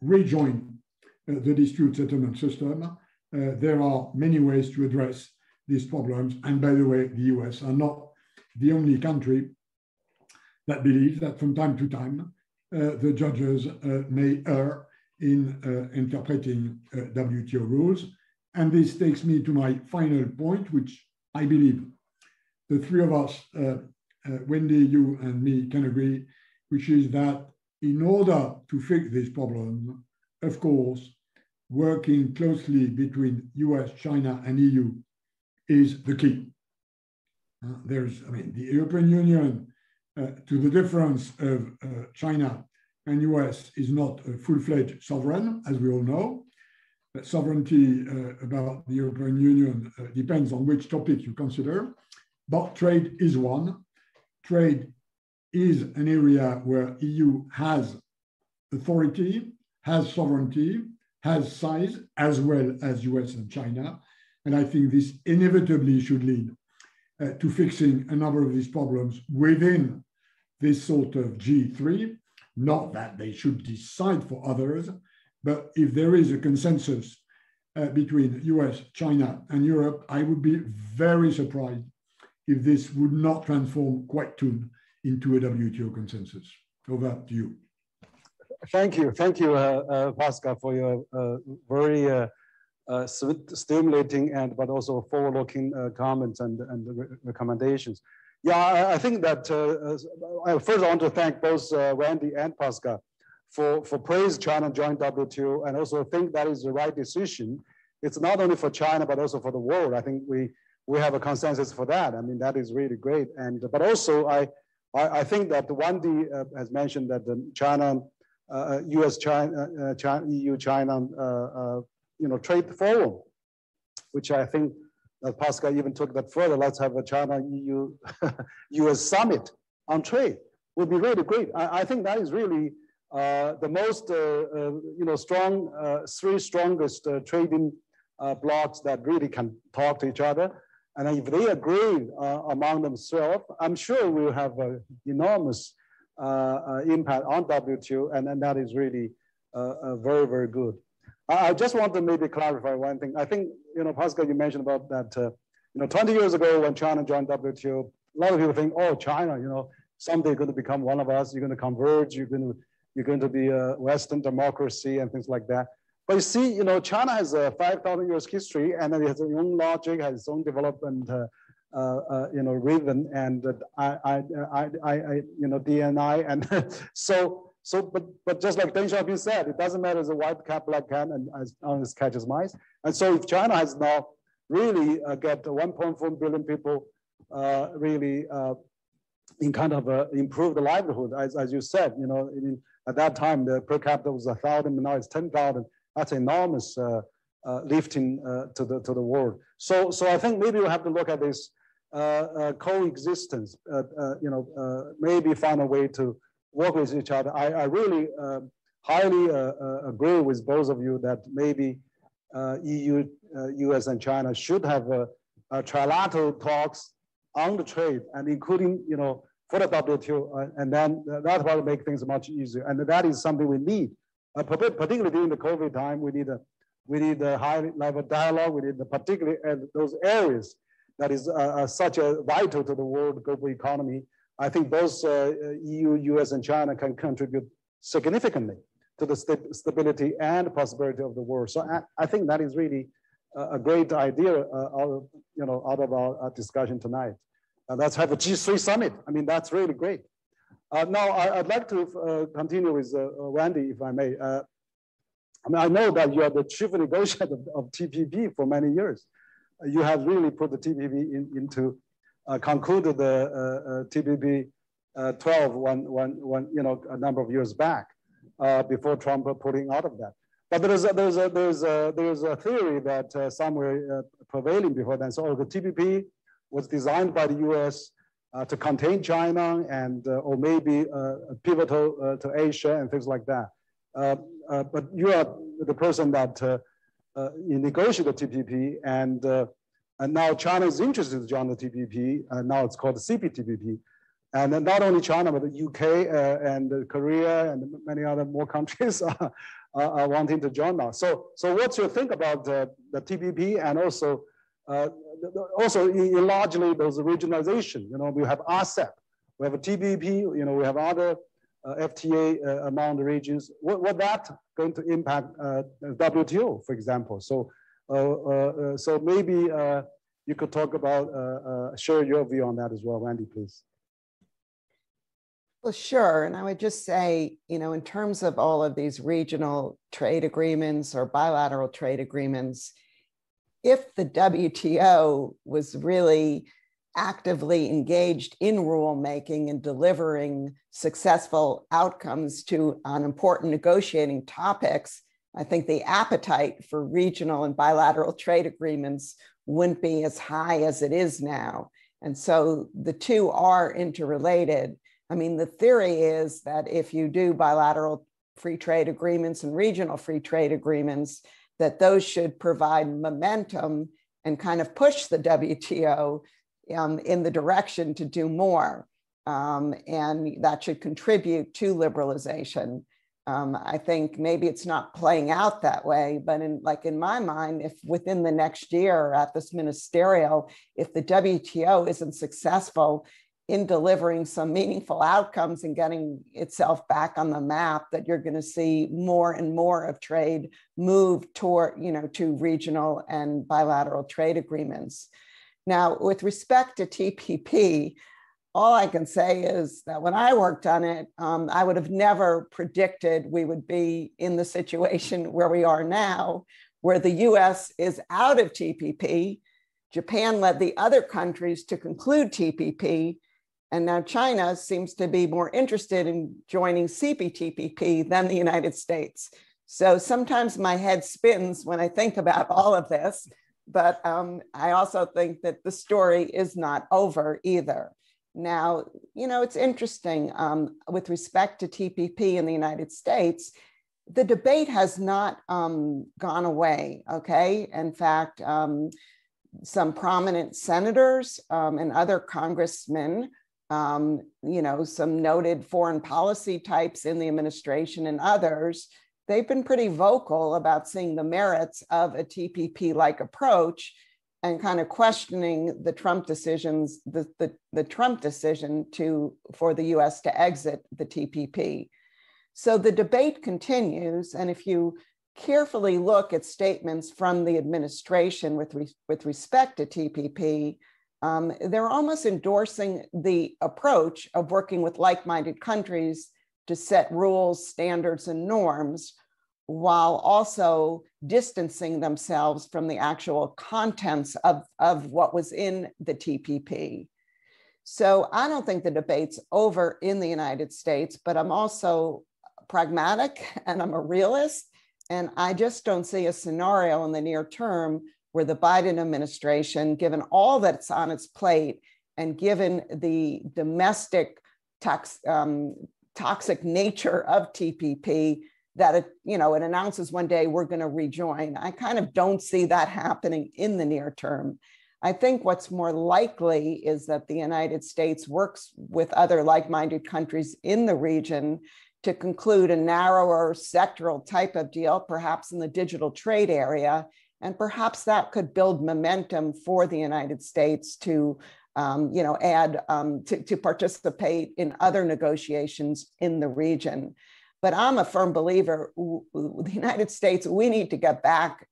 rejoin the dispute settlement system. There are many ways to address these problems. And by the way, the US are not the only country that believes that from time to time, the judges may err in interpreting WTO rules. And this takes me to my final point, which I believe the three of us, Wendy, you and me, can agree, which is that in order to fix this problem, of course, working closely between US, China, and EU is the key. The European Union, to the difference of China and US, is not a full-fledged sovereign, as we all know. Sovereignty about the European Union depends on which topic you consider, but trade is one. Trade is an area where EU has authority, has sovereignty, has size, as well as US and China. And I think this inevitably should lead to fixing a number of these problems within this sort of G3, not that they should decide for others, but if there is a consensus between US, China, and Europe, I would be very surprised if this would not transform quite soon into a WTO consensus. Over to you. Thank you, Pascal, for your very stimulating but also forward-looking comments and recommendations. Yeah, I think that first I want to thank both Wendy and Pascal for praise China joined WTO, and also think that is the right decision. It's not only for China, but also for the world. I think we have a consensus for that. I mean, that is really great. And but also I think that Wendy has mentioned that the China, EU-China, trade forum, which I think that Pascal even took that further. Let's have a China-EU-US summit on trade. Would be really great. I think that is really the most strong, three strongest trading blocs that really can talk to each other. And if they agree among themselves, I'm sure we'll have an enormous impact on WTO, and then that is really very, very good. I just want to maybe clarify one thing. I think, Pascal, you mentioned about that, 20 years ago when China joined WTO, a lot of people think, oh, China, someday going to become one of us, you're going to converge, you're going to be a Western democracy and things like that. But you see, China has a 5,000 years history, and then it has its own logic, has its own development, rhythm, and DNI, and but just like Deng Xiaoping said, it doesn't matter as a white cat, black cat, and as long as catches mice. And so if China has now really get 1.4 billion people really in kind of improve the livelihood, as you said, at that time the per capita was 1,000, now it's 10,000. That's enormous lifting to the world. So I think maybe we'll have to look at this coexistence. Maybe find a way to work with each other. I really highly agree with both of you that maybe EU, US, and China should have trilateral talks on the trade, and including for the WTO, and then that will make things much easier. And that is something we need. Particularly during the COVID time, we need a high-level dialogue. We need particularly those areas that is such a vital to the world global economy. I think both EU, US, and China can contribute significantly to the stability and prosperity of the world. So I think that is really a great idea out of our discussion tonight. Let's have a G3 summit. I mean, that's really great. Now, I'd like to continue with Wendy, if I may. I know that you are the chief negotiator of TPP for many years. You have really put the TPP into, concluded the TPP 12 a number of years back before Trump pulling out of that. But there's a theory that somewhere prevailing before then. So the TPP was designed by the US to contain China and or maybe pivotal to Asia and things like that. But you are the person that you negotiated the TPP, and now China is interested to join the TPP. Now it's called the CPTPP. And not only China, but the UK and Korea and many other more countries are wanting to join now. So what's your think about the TPP, and also largely those regionalization? We have RCEP, we have a TPP, we have other FTA among the regions. What that going to impact WTO, for example? So maybe you could talk about, share your view on that as well, Wendy, please. Well, sure. And I would just say, in terms of all of these regional trade agreements or bilateral trade agreements, if the WTO was really actively engaged in rulemaking and delivering successful outcomes on important negotiating topics, I think the appetite for regional and bilateral trade agreements wouldn't be as high as it is now. And so the two are interrelated. I mean, the theory is that if you do bilateral free trade agreements and regional free trade agreements, that those should provide momentum and kind of push the WTO in the direction to do more. And that should contribute to liberalization. I think maybe it's not playing out that way, but in my mind, if within the next year at this ministerial, if the WTO isn't successful in delivering some meaningful outcomes and getting itself back on the map, that you're going to see more and more of trade move toward, to regional and bilateral trade agreements. Now, with respect to TPP, all I can say is that when I worked on it, I would have never predicted we would be in the situation where we are now, where the US is out of TPP. Japan led the other countries to conclude TPP. And now China seems to be more interested in joining CPTPP than the United States. So sometimes my head spins when I think about all of this, but I also think that the story is not over either. Now, it's interesting with respect to TPP in the United States, the debate has not gone away, okay? In fact, some prominent senators and other congressmen, some noted foreign policy types in the administration and others, they've been pretty vocal about seeing the merits of a TPP-like approach and kind of questioning the Trump decisions, the Trump decision for the US to exit the TPP. So the debate continues, and if you carefully look at statements from the administration with respect to TPP, they're almost endorsing the approach of working with like-minded countries to set rules, standards, and norms, while also distancing themselves from the actual contents of what was in the TPP. So I don't think the debate's over in the United States, but I'm also pragmatic and I'm a realist. And I just don't see a scenario in the near term where the Biden administration, given all that's on its plate and given the domestic toxic nature of TPP, that it announces one day we're going to rejoin. I kind of don't see that happening in the near term. I think what's more likely is that the United States works with other like-minded countries in the region to conclude a narrower sectoral type of deal, perhaps in the digital trade area, and perhaps that could build momentum for the United States to to participate in other negotiations in the region. But I'm a firm believer, the United States, we need to get back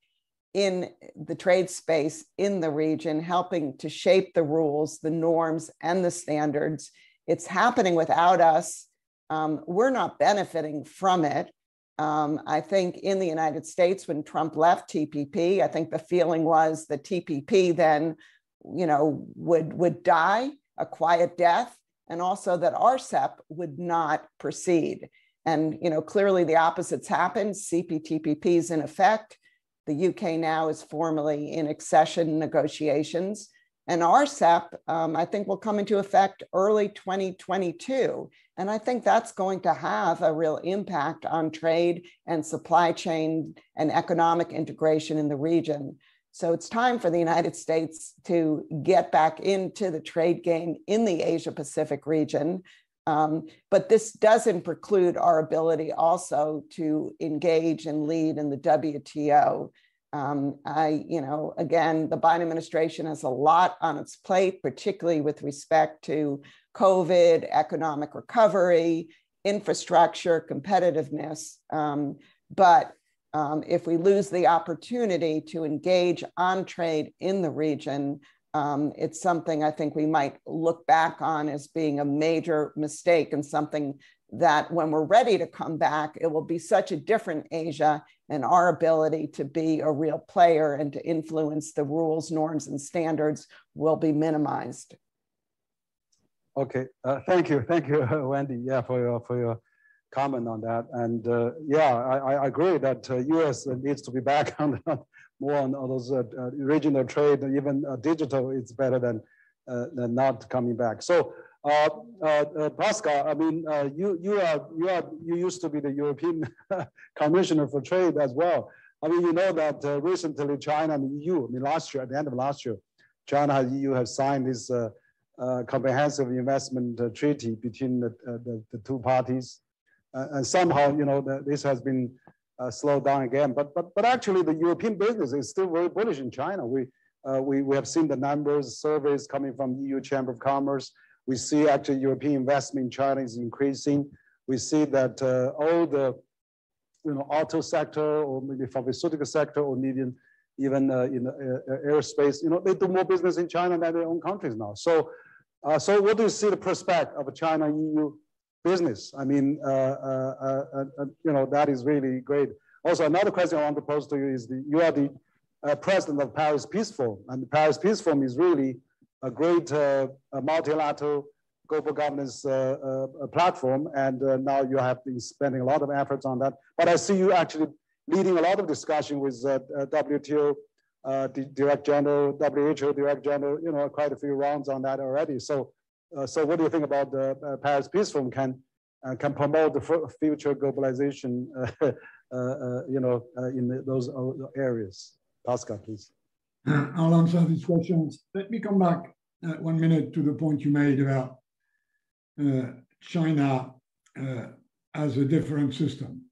in the trade space in the region, helping to shape the rules, the norms, and the standards. It's happening without us. We're not benefiting from it. I think in the United States, when Trump left TPP, I think the feeling was that TPP then, would die a quiet death, and also that RCEP would not proceed. And clearly the opposites happened. CPTPP is in effect. The UK now is formally in accession negotiations. And RCEP, I think, will come into effect early 2022. And I think that's going to have a real impact on trade and supply chain and economic integration in the region. So it's time for the United States to get back into the trade game in the Asia-Pacific region. But this doesn't preclude our ability also to engage and lead in the WTO. Again, the Biden administration has a lot on its plate, particularly with respect to COVID, economic recovery, infrastructure, competitiveness. But if we lose the opportunity to engage on trade in the region, it's something I think we might look back on as being a major mistake, and something that when we're ready to come back, it will be such a different Asia, and our ability to be a real player and to influence the rules, norms, and standards will be minimized. Okay, thank you, Wendy, for your comment on that. And I agree that U.S. needs to be back on more on those regional trade, even digital. It's better than not coming back. So, Pascal, I mean, you used to be the European Commissioner for Trade as well. I mean, you know that recently China and the EU, I mean, last year, at the end of last year, China and the EU have signed this comprehensive investment treaty between the two parties. And somehow, this has been slowed down again. But actually, the European business is still very bullish in China. We have seen the numbers, surveys coming from EU Chamber of Commerce. We see actually European investment in China is increasing. We see that all the auto sector, or maybe pharmaceutical sector, or even in aerospace, they do more business in China than their own countries now. So So what do you see the prospect of China-EU business? I mean, you know, that is really great. Also, another question I want to pose to you is you are the president of Paris Peace Forum, and the Paris Peace Forum is really a great multilateral global governance platform, and now you have been spending a lot of efforts on that. But I see you actually leading a lot of discussion with WTO Director General, WHO Director General, you know, quite a few rounds on that already. So, so what do you think about the Paris Peace Forum can promote the future globalization, you know, in those areas? Pascal, please. I'll answer these questions. Let me come back 1 minute to the point you made about China as a different system.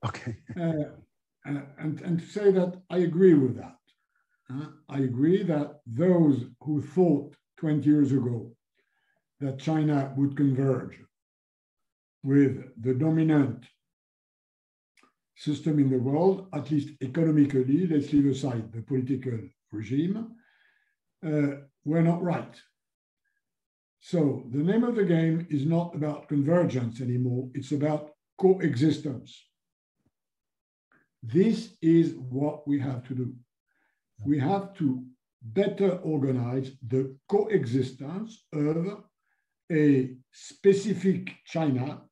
Okay. And to say that I agree with that. I agree that those who thought 20 years ago that China would converge with the dominant system in the world, at least economically, let's leave aside the political regime, were not right. So the name of the game is not about convergence anymore, it's about coexistence. This is what we have to do. We have to better organize the coexistence of a specific China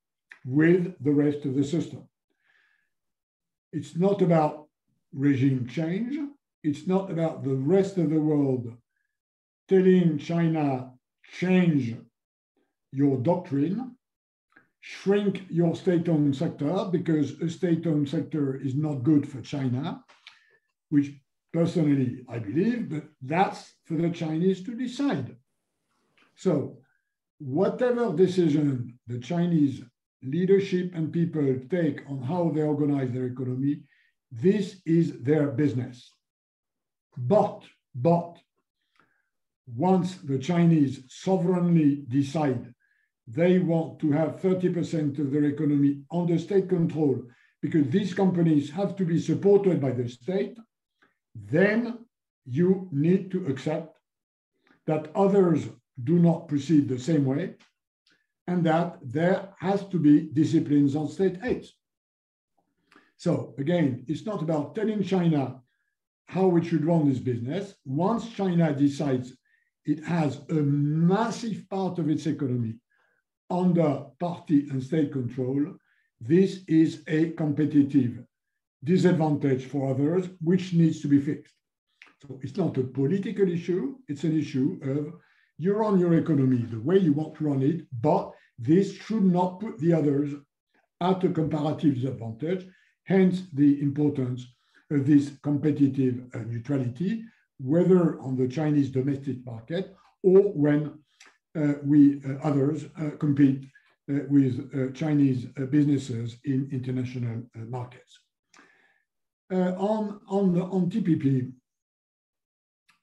with the rest of the system. It's not about regime change. It's not about the rest of the world telling China, change your doctrine, shrink your state-owned sector, because a state-owned sector is not good for China, which personally I believe, but that's for the Chinese to decide. So whatever decision the Chinese leadership and people take on how they organize their economy, this is their business. But once the Chinese sovereignly decide they want to have 30% of their economy under state control because these companies have to be supported by the state, then you need to accept that others do not proceed the same way and that there has to be disciplines on state aid. So again, it's not about telling China how it should run this business. Once China decides it has a massive part of its economy under party and state control, this is a competitive disadvantage for others, which needs to be fixed. So it's not a political issue, it's an issue of you run your economy the way you want to run it, but this should not put the others at a comparative disadvantage, hence the importance of this competitive neutrality, whether on the Chinese domestic market or when others compete with Chinese businesses in international markets. On TPP,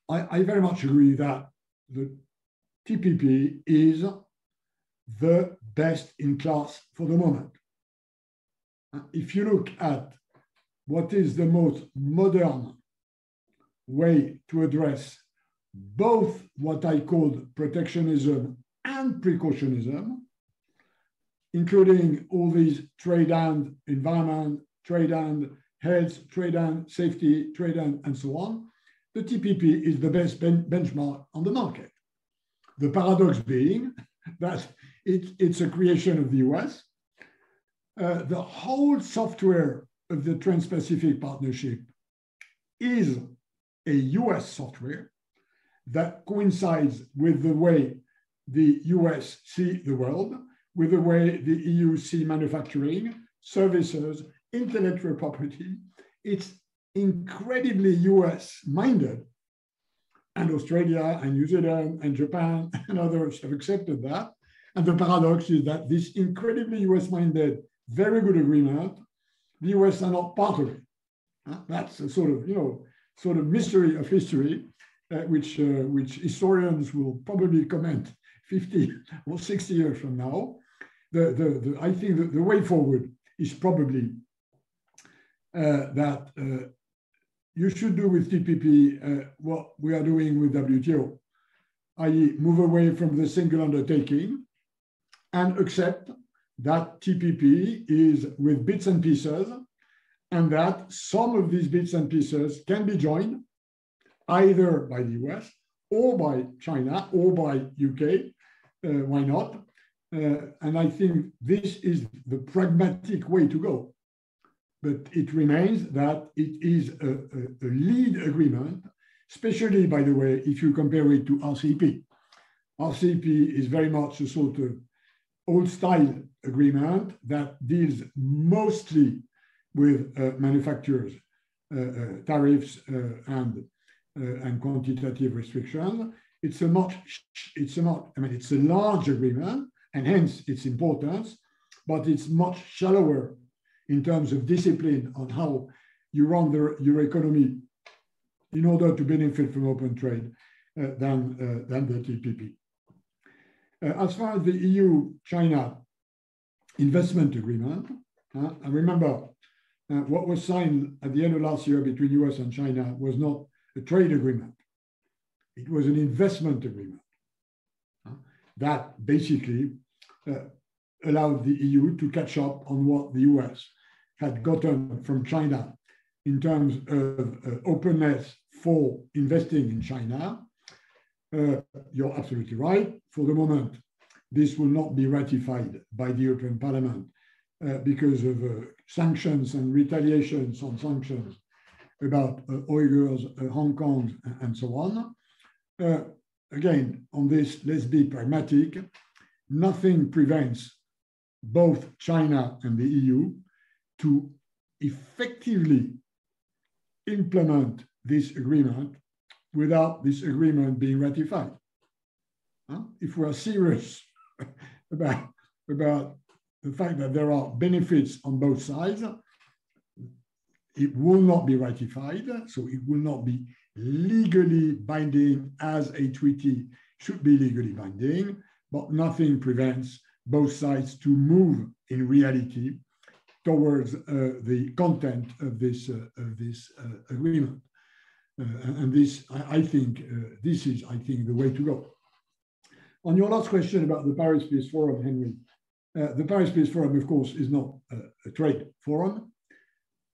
I very much agree that the TPP is the best in class for the moment. If you look at what is the most modern way to address both what I called protectionism and precautionism, including all these trade and environment, trade and health, trade and safety, trade and so on, the TPP is the best benchmark on the market. The paradox being that it's a creation of the US. The whole software of the Trans-Pacific Partnership is a US software that coincides with the way the US see the world, with the way the EU see manufacturing, services, intellectual property. It's incredibly US-minded. And Australia and New Zealand and Japan and others have accepted that. And the paradox is that this incredibly US-minded, very good agreement, the US are not part of it. That's a sort of mystery of history, which historians will probably comment 50 or 60 years from now. I think that the way forward is probably that you should do with TPP what we are doing with WTO. i.e. move away from the single undertaking and accept that TPP is with bits and pieces, and that some of these bits and pieces can be joined either by the US or by China or by UK, why not? And I think this is the pragmatic way to go. But it remains that it is a lead agreement, especially, by the way, if you compare it to RCEP. RCEP is very much a sort of old-style agreement that deals mostly with manufacturers, tariffs, and quantitative restrictions. It's a large agreement, and hence its importance, but it's much shallower in terms of discipline on how you run your economy in order to benefit from open trade than the TPP. As far as the EU-China investment agreement, I remember what was signed at the end of last year between US and China was not a trade agreement. It was an investment agreement that basically allowed the EU to catch up on what the US had gotten from China in terms of openness for investing in China. You're absolutely right. For the moment, this will not be ratified by the European Parliament because of sanctions and retaliations on sanctions about Uyghurs, Hong Kong, and so on. Again, on this, let's be pragmatic. Nothing prevents both China and the EU to effectively implement this agreement without this agreement being ratified. If we are serious about the fact that there are benefits on both sides, it will not be ratified, so it will not be legally binding as a treaty should be legally binding, but nothing prevents both sides to move in reality towards the content of this agreement. And this, I think, this is, the way to go. On your last question about the Paris Peace Forum, Henry, the Paris Peace Forum, of course, is not a trade forum,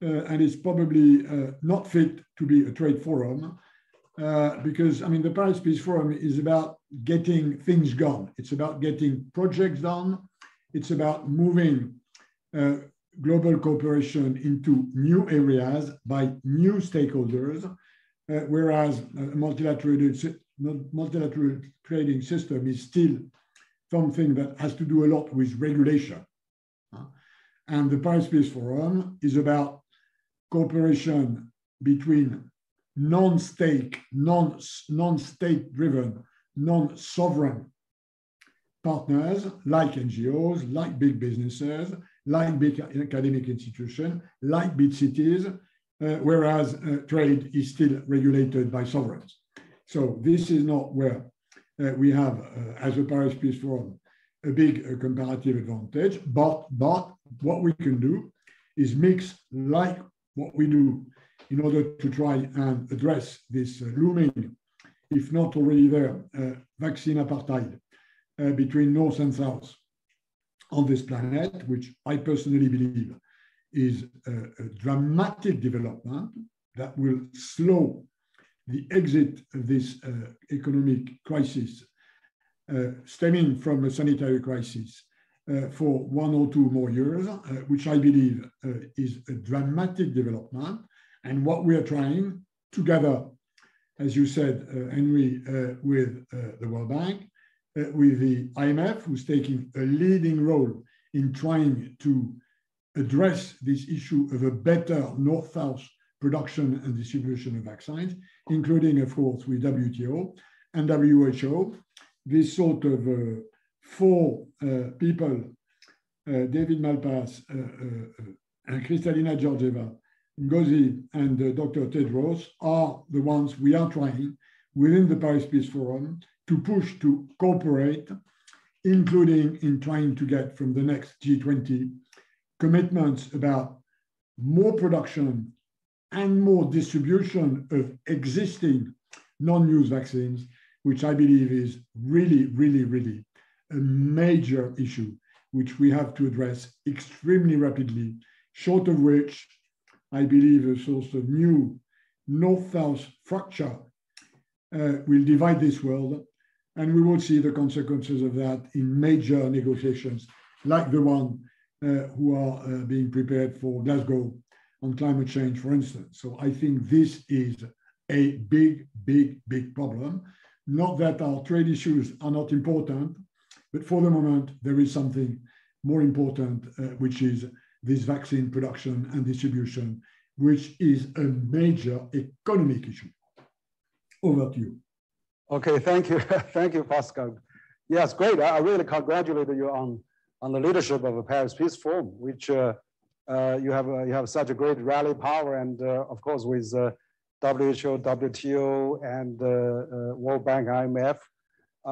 and it's probably not fit to be a trade forum because, the Paris Peace Forum is about getting things done. It's about getting projects done. It's about moving global cooperation into new areas by new stakeholders, whereas a multilateral trading system is still something that has to do a lot with regulation. And the Paris Peace Forum is about cooperation between non-state-driven, non-sovereign partners like NGOs, like big businesses, like big academic institutions, like big cities, whereas trade is still regulated by sovereigns. So this is not where we have, as a Paris Peace Forum, a big comparative advantage, but what we can do is mix like what we do in order to try and address this looming, if not already there, vaccine apartheid between North and South on this planet, which I personally believe is a dramatic development that will slow the exit of this economic crisis stemming from a sanitary crisis for 1 or 2 more years, which I believe is a dramatic development. And what we are trying together, as you said, Henry, with the World Bank, with the IMF, who's taking a leading role in trying to address this issue of a better North-South production and distribution of vaccines, including, of course, with WTO and WHO. This sort of 4 people, David Malpass, Kristalina Georgieva, Ngozi, and Dr. Tedros, are the ones we are trying within the Paris Peace Forum to push to cooperate, including in trying to get from the next G20 commitments about more production and more distribution of existing non-use vaccines which I believe is really a major issue, which we have to address extremely rapidly, short of which I believe a sort of new North-South fracture will divide this world, and we will see the consequences of that in major negotiations like the one who are being prepared for Glasgow on climate change, for instance. So I think this is a big problem. Not that our trade issues are not important, but for the moment, there is something more important, which is this vaccine production and distribution, which is a major economic issue. Over to you. Okay, thank you. Thank you, Pascal. Yes, great. I really congratulate you on the leadership of the Paris Peace Forum, which you have such a great rally power, and of course with WHO, WTO, and World Bank, IMF.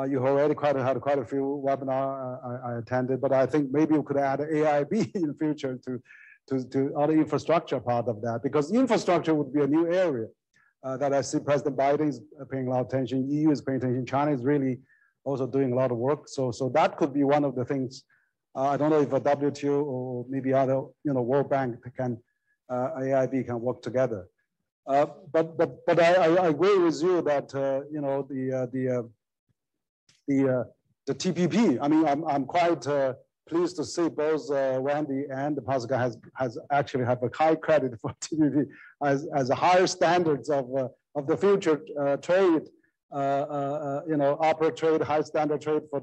You already had quite a few webinars I attended, but I think maybe you could add AIB in the future to other infrastructure part of that, because infrastructure would be a new area that I see President Biden is paying a lot of attention, EU is paying attention, China is really also doing a lot of work. So that could be one of the things. I don't know if a WTO or maybe other, World Bank can, AIB can work together. But I agree with you that the TPP. I mean, I'm quite pleased to see both Wendy and Pascal has actually have a high credit for TPP as a higher standards of the future trade. Upper trade, high standard trade for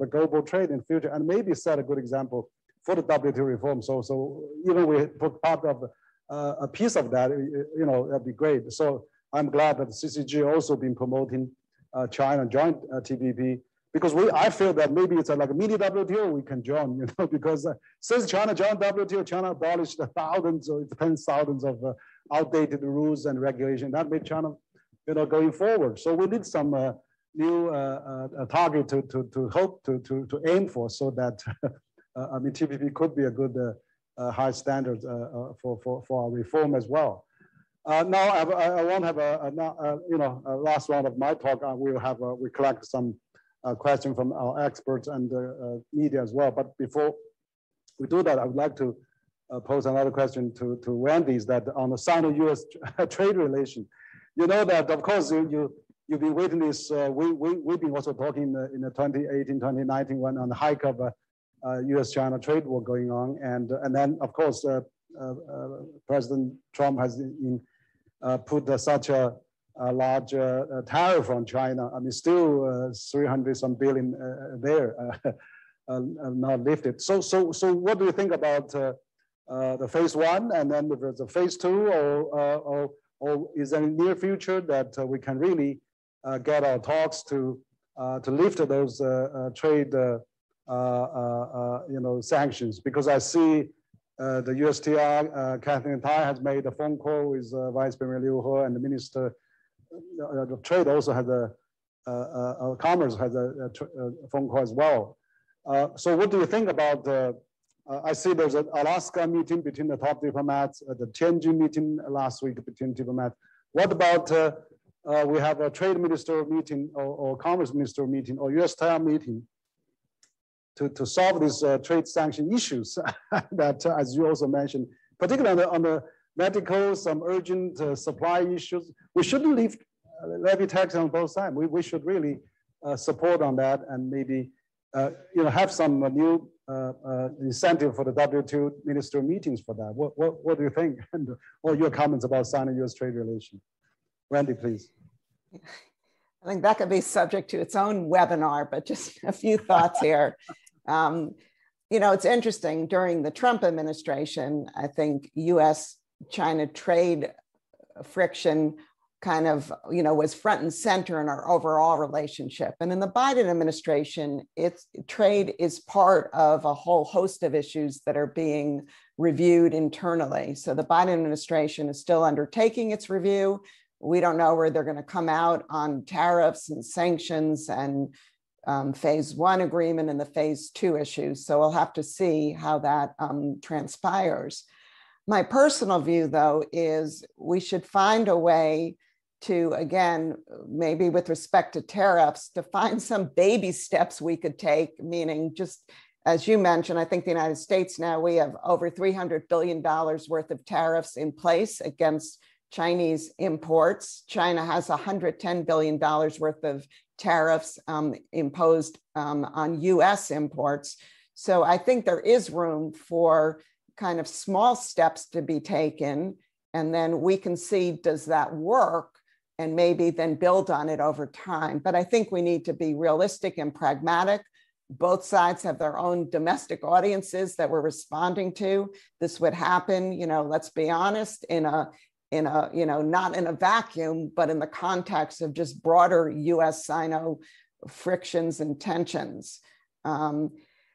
the global trade in future, and maybe set a good example for the WTO reform. So even we put part of a piece of that, that'd be great. So I'm glad that CCG also been promoting China joint TPP, because I feel that maybe it's like a mini WTO we can join, because since China joined WTO, China abolished thousands of outdated rules and regulations that made China, going forward. So we need some new target to hope to aim for, so that TPP could be a good high standard for our reform as well. Now I won't have a last round of my talk. We collect some questions from our experts and media as well. But before we do that, I would like to pose another question to Wendy, is that on the Sino-US trade relation, that of course you've been waiting this. We've been also talking in the 2018, 2019 when on the hike of US-China trade war going on, and then of course President Trump has put such a large tariff on China. I mean, still 300 some billion there, not lifted. So what do you think about the phase one, and then if there's a phase two, or is there a near future that we can really get our talks to lift those trade sanctions? Because I see the USTR, Catherine Tai has made a phone call with Vice Premier Liu He, and the Minister of Trade also has Commerce has a phone call as well. So what do you think about I see there's an Alaska meeting between the top diplomats, the Tianjin meeting last week between diplomats. What about we have a trade minister meeting or commerce minister meeting or USTR meeting to solve these trade sanction issues that, as you also mentioned, particularly on the medical, some urgent supply issues. We shouldn't leave levy tax on both sides. We should really support on that, and maybe have some new incentive for the WTO ministerial meetings for that. What do you think? And all your comments about Sino-US trade relation. Wendy, please. I think that could be subject to its own webinar, but just a few thoughts here. It's interesting, during the Trump administration, I think US-China trade friction kind of, was front and center in our overall relationship. And in the Biden administration, trade is part of a whole host of issues that are being reviewed internally. So the Biden administration is still undertaking its review. We don't know where they're going to come out on tariffs and sanctions and phase one agreement and the phase two issues. So we'll have to see how that transpires. My personal view, though, is we should find a way to, again, maybe with respect to tariffs, to find some baby steps we could take, meaning just, as you mentioned, I think the United States now, we have over $300 billion worth of tariffs in place against Chinese imports. China has $110 billion worth of tariffs imposed on US imports. So I think there is room for kind of small steps to be taken, and then we can see, does that work? And maybe then build on it over time. But I think we need to be realistic and pragmatic. Both sides have their own domestic audiences that we're responding to. This would happen, let's be honest, in a not in a vacuum, but in the context of just broader US-Sino frictions and tensions.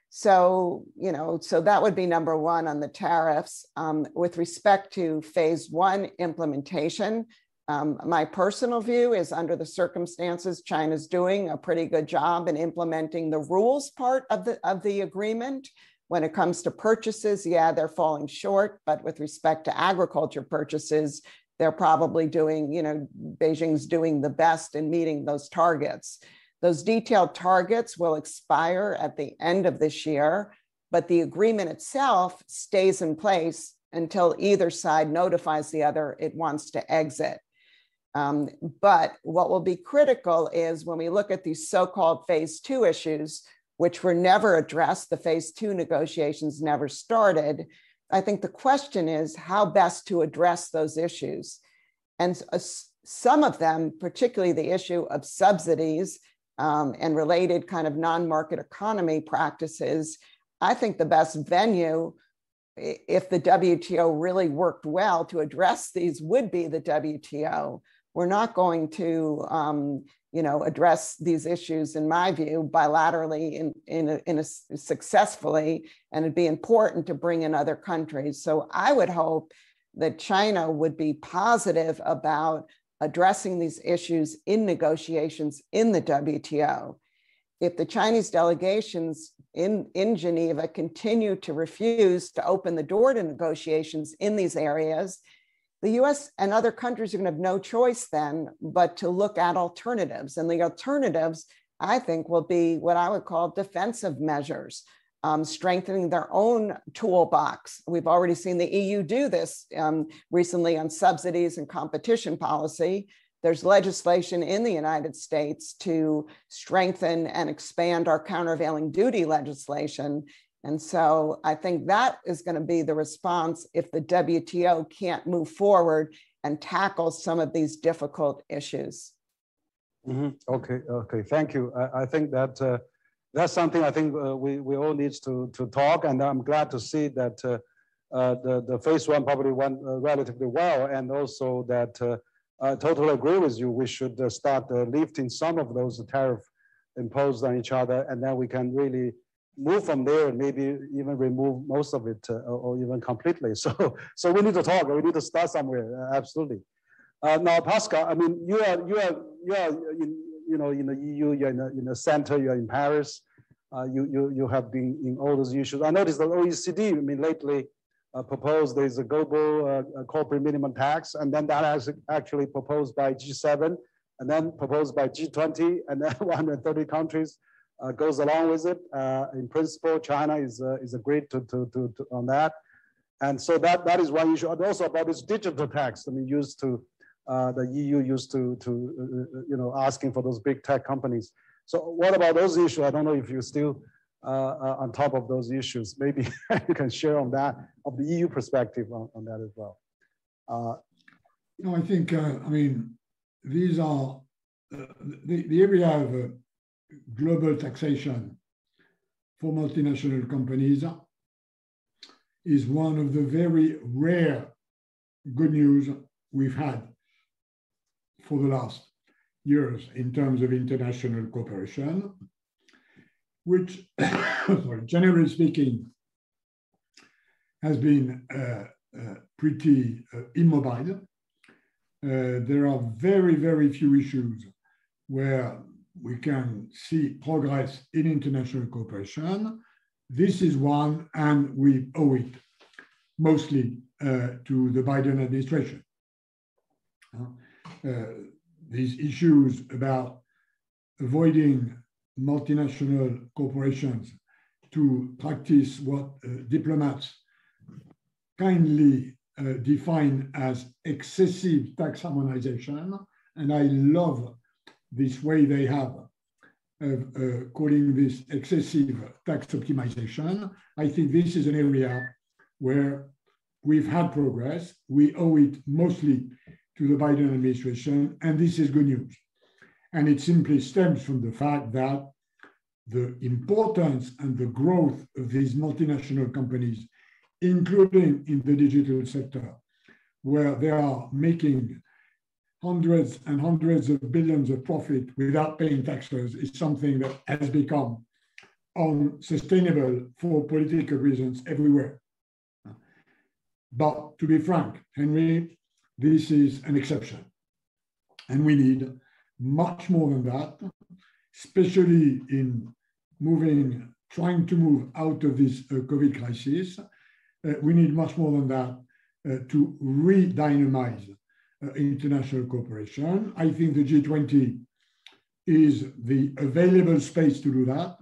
So that would be number one on the tariffs. With respect to phase one implementation, my personal view is, under the circumstances, China's doing a pretty good job in implementing the rules part of the agreement. When it comes to purchases, yeah, they're falling short, but with respect to agriculture purchases, they're probably doing, Beijing's doing the best in meeting those targets. Those detailed targets will expire at the end of this year, but the agreement itself stays in place until either side notifies the other it wants to exit. But what will be critical is when we look at these so-called phase two issues, which were never addressed, the phase two negotiations never started. I think the question is how best to address those issues. And some of them, particularly the issue of subsidies and related kind of non-market economy practices, I think the best venue, if the WTO really worked well to address these, would be the WTO. We're not going to, address these issues, in my view, bilaterally successfully, and it'd be important to bring in other countries. So I would hope that China would be positive about addressing these issues in negotiations in the WTO. If the Chinese delegations in Geneva continue to refuse to open the door to negotiations in these areas, the US and other countries are going to have no choice then but to look at alternatives. And the alternatives, I think, will be what I would call defensive measures, strengthening their own toolbox. We've already seen the EU do this recently on subsidies and competition policy. There's legislation in the United States to strengthen and expand our countervailing duty legislation. And so I think that is going to be the response if the WTO can't move forward and tackle some of these difficult issues. Mm-hmm. Okay, thank you. I think that that's something I think we all need to talk, and I'm glad to see that the phase one probably went relatively well, and also that I totally agree with you. We should start lifting some of those tariffs imposed on each other, and then we can really move from there and maybe even remove most of it or even completely. So we need to talk. We need to start somewhere. Absolutely. Now, Pascal, I mean, you are in the EU. You're in the center. You're in Paris. You have been in all those issues. I noticed that OECD, I mean, lately proposed there's a global corporate minimum tax, and then that is actually proposed by G7, and then proposed by G20, and then 130 countries. Goes along with it. In principle, China is agreed to on that, and so that is one issue. And also about this digital tax. I mean, used to the EU used to asking for those big tech companies. So what about those issues? I don't know if you're still on top of those issues. Maybe you can share on that of the EU perspective on that as well. I think I mean these are the area of global taxation for multinational companies is one of the very rare good news we've had for the last years in terms of international cooperation, which, generally speaking, has been pretty immobile. There are very, very few issues where we can see progress in international cooperation. This is one, and we owe it mostly to the Biden administration. these issues about avoiding multinational corporations to practice what diplomats kindly define as excessive tax harmonization. And I love this way they have of calling this excessive tax optimization. I think this is an area where we've had progress. We owe it mostly to the Biden administration, and this is good news. And it simply stems from the fact that the importance and the growth of these multinational companies, including in the digital sector, where they are making hundreds and hundreds of billions of profit without paying taxes, is something that has become unsustainable for political reasons everywhere. But to be frank, Henry, this is an exception. And we need much more than that, especially in trying to move out of this COVID crisis. We need much more than that to re-dynamize international cooperation. I think the G20 is the available space to do that,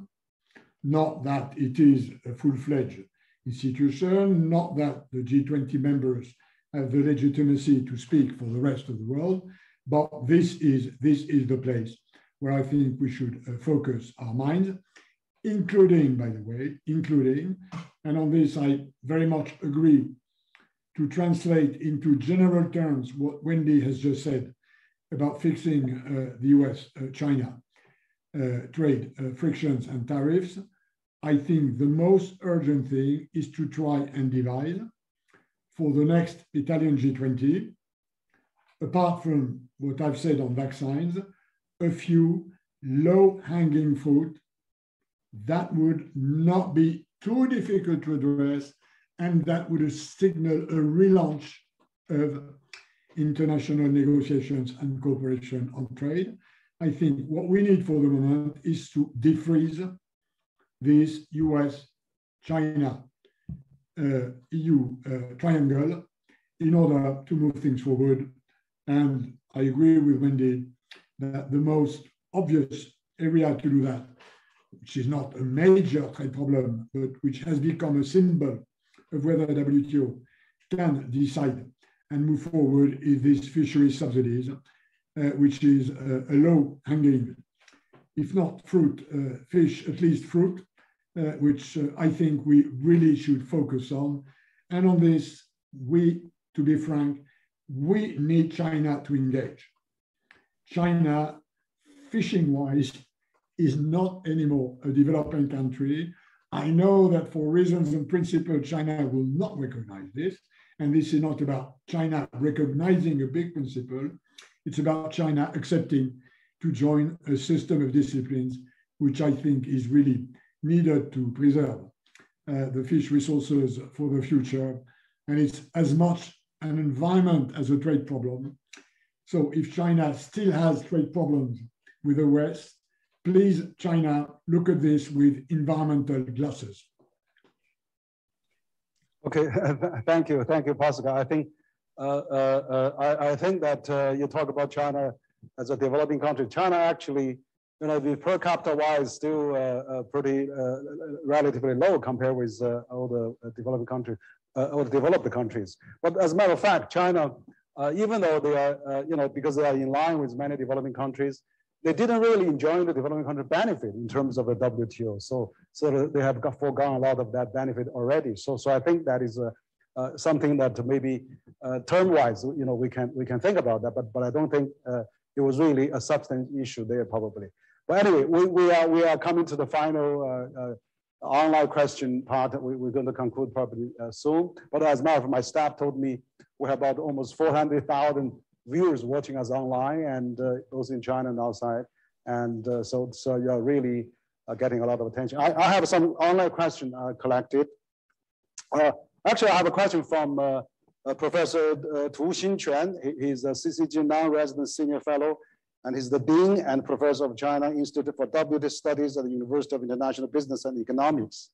not that it is a full-fledged institution, not that the G20 members have the legitimacy to speak for the rest of the world, but this is the place where I think we should focus our minds, including, by the way, and on this I very much agree, to translate into general terms what Wendy has just said about fixing the US-China trade frictions and tariffs. I think the most urgent thing is to try and devise for the next Italian G20, apart from what I've said on vaccines, a few low-hanging fruit that would not be too difficult to address and that would signal a relaunch of international negotiations and cooperation on trade. I think what we need for the moment is to defreeze this US-China EU triangle in order to move things forward. And I agree with Wendy that the most obvious area to do that, which is not a major trade problem, but which has become a symbol of whether the WTO can decide and move forward, is this fisheries subsidies, which is a low-hanging, if not fruit, fish, at least fruit, which I think we really should focus on. And on this, to be frank, we need China to engage. China, fishing-wise, is not anymore a developing country. I know that for reasons and principle, China will not recognize this. And this is not about China recognizing a big principle. It's about China accepting to join a system of disciplines, which I think is really needed to preserve the fish resources for the future. And it's as much an environment as a trade problem. So if China still has trade problems with the West, please, China, look at this with environmental glasses. Okay, thank you, Pascal. I think I think that you talk about China as a developing country. China actually, the per capita wise, still pretty relatively low compared with all the developing countries, or developed countries. But as a matter of fact, China, even though they are, because they are in line with many developing countries, they didn't really enjoy the developing country benefit in terms of the WTO. So they have foregone a lot of that benefit already. So I think that is something that maybe term-wise, we can think about that. But I don't think it was really a substantive issue there probably. But anyway, we are coming to the final online question part. We're going to conclude probably soon. But as a matter of fact, my staff told me we have about almost 400,000 viewers watching us online, and those in China and outside. And so you're really getting a lot of attention. I have some online question collected. Actually, I have a question from Professor Tu Xinquan. He's a CCG non-resident senior fellow, and he's the Dean and Professor of China Institute for WTO Studies at the University of International Business and Economics.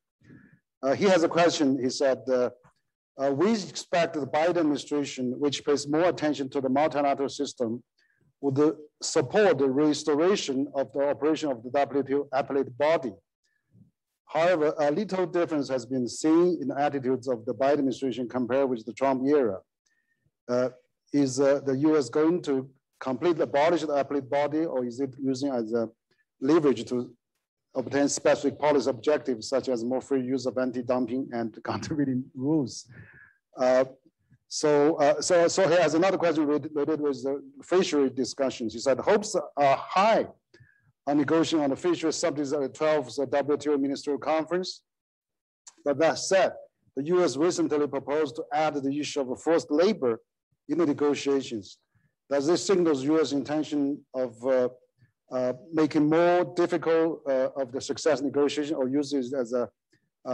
He has a question. He said, we expect the Biden administration, which pays more attention to the multilateral system, would support the restoration of the operation of the WTO appellate body. However, a little difference has been seen in the attitudes of the Biden administration compared with the Trump era. Is the US going to completely abolish the appellate body, or is it using as a leverage to obtain specific policy objectives such as more free use of anti-dumping and countervailing rules? So he has another question related with the fishery discussions. He said, hopes are high on negotiating on the fishery subsidies at the 12th WTO Ministerial Conference. But that said, the US recently proposed to add the issue of forced labor in the negotiations. Does this signal US intention of making more difficult of the success negotiation, or use it as a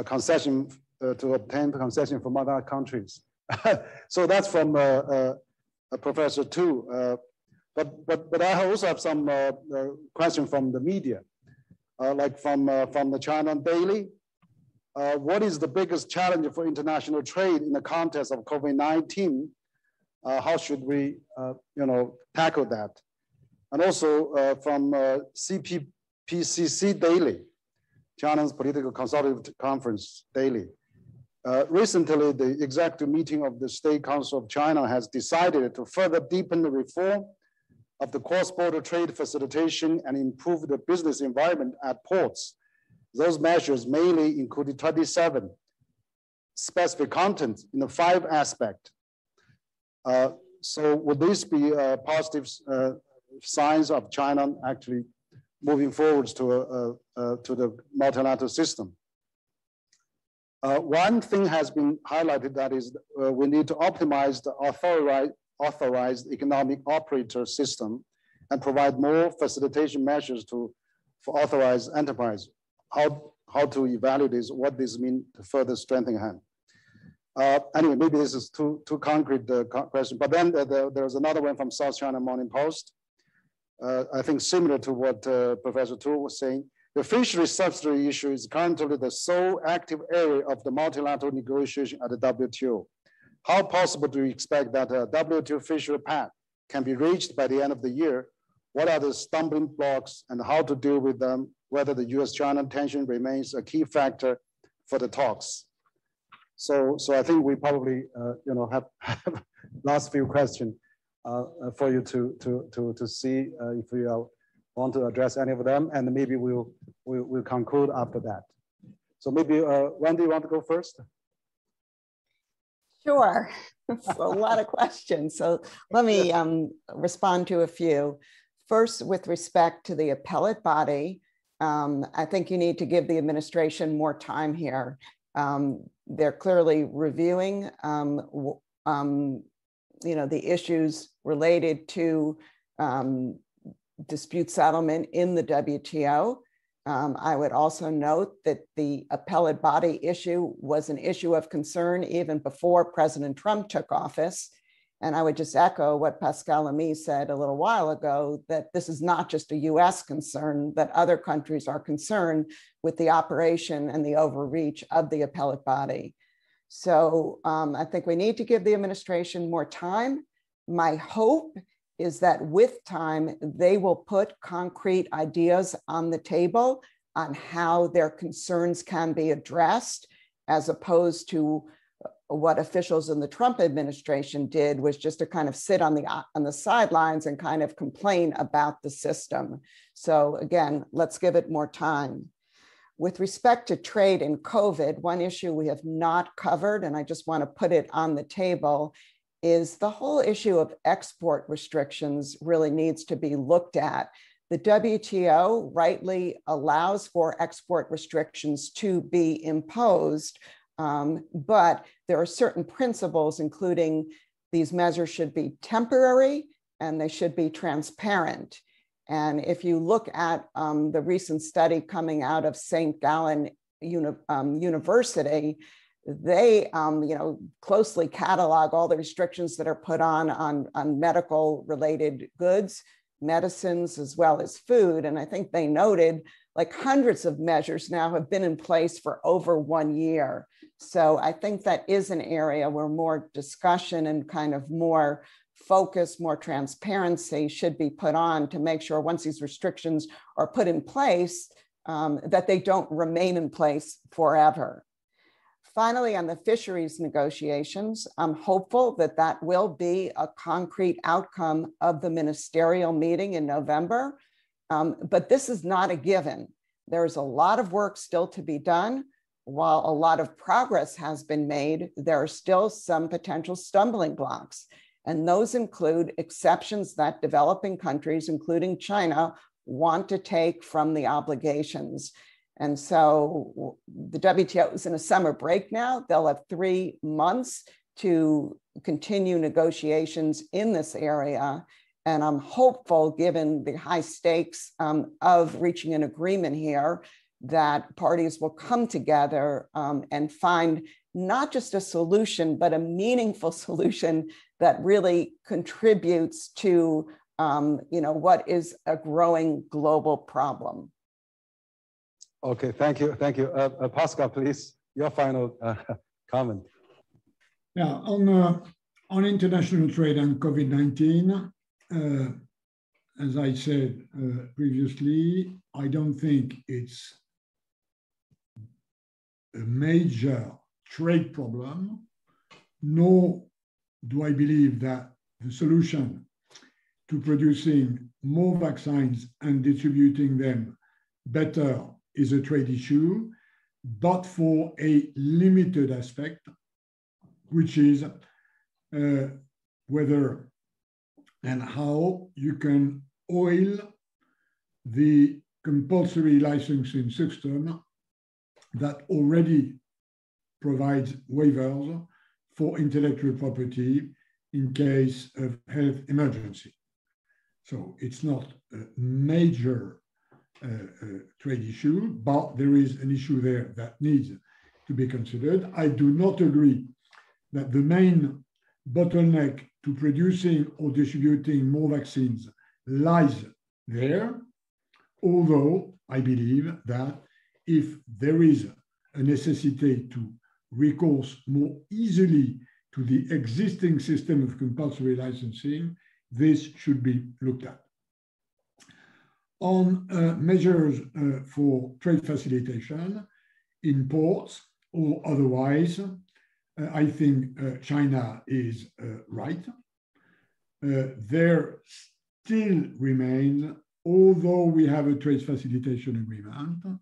concession to obtain concession from other countries? So that's from Professor Tu. But I also have some question from the media, like from the China Daily. What is the biggest challenge for international trade in the context of COVID-19? How should we, tackle that? And also from CPPCC Daily, China's Political Consultative Conference Daily. Recently, the executive meeting of the State Council of China has decided to further deepen the reform of the cross-border trade facilitation and improve the business environment at ports. Those measures mainly included 27 specific content in the 5 aspects. So would this be positive signs of China actually moving forwards to the multilateral system? One thing has been highlighted, that is we need to optimize the authorized economic operator system and provide more facilitation measures for authorized enterprise. How to evaluate this, what this means to further strengthen hand. Anyway, maybe this is too concrete question, but then there's another one from South China Morning Post. I think similar to what Professor Tu was saying. The fishery subsidy issue is currently the sole active area of the multilateral negotiation at the WTO. How possible do you expect that a WTO fishery pact can be reached by the end of the year? What are the stumbling blocks and how to deal with them? Whether the US-China tension remains a key factor for the talks. So I think we probably have last few questions for you to see if you want to address any of them, and maybe we'll conclude after that. So maybe Wendy, you want to go first? Sure, it's a lot of questions. So let me respond to a few. First, with respect to the appellate body, I think you need to give the administration more time here. They're clearly reviewing, the issues related to dispute settlement in the WTO. I would also note that the appellate body issue was an issue of concern even before President Trump took office. And I would just echo what Pascal Lamy said a little while ago, that this is not just a US concern, that other countries are concerned with the operation and the overreach of the appellate body. So I think we need to give the administration more time. My hope is that with time, they will put concrete ideas on the table on how their concerns can be addressed, as opposed to what officials in the Trump administration did, was just to kind of sit on the sidelines and kind of complain about the system. So again, let's give it more time. With respect to trade and COVID, one issue we have not covered, and I just want to put it on the table, is the whole issue of export restrictions really needs to be looked at. The WTO rightly allows for export restrictions to be imposed, but there are certain principles, including these measures should be temporary and they should be transparent. And if you look at the recent study coming out of St. Gallen University, they closely catalog all the restrictions that are put on medical related goods, medicines, as well as food. And I think they noted like hundreds of measures now have been in place for over 1 year. So I think that is an area where more discussion and kind of more focus, more transparency should be put on to make sure once these restrictions are put in place, that they don't remain in place forever. Finally, on the fisheries negotiations, I'm hopeful that that will be a concrete outcome of the ministerial meeting in November, but this is not a given. There's a lot of work still to be done. While a lot of progress has been made, there are still some potential stumbling blocks, and those include exceptions that developing countries, including China, want to take from the obligations. And so the WTO is in a summer break now. They'll have 3 months to continue negotiations in this area. And I'm hopeful, given the high stakes of reaching an agreement here, that parties will come together and find not just a solution, but a meaningful solution that really contributes to what is a growing global problem. Okay, thank you. Pascal, please, your final comment. Yeah, on international trade and COVID-19, as I said previously, I don't think it's a major trade problem, nor do I believe that the solution to producing more vaccines and distributing them better is a trade issue, but for a limited aspect, which is whether and how you can oil the compulsory licensing system that already provides waivers for intellectual property in case of health emergency. So it's not a major trade issue, but there is an issue there that needs to be considered. I do not agree that the main bottleneck to producing or distributing more vaccines lies there, although I believe that if there is a necessity to recourse more easily to the existing system of compulsory licensing, this should be looked at. On measures for trade facilitation, imports or otherwise, I think China is right. There still remains, although we have a trade facilitation agreement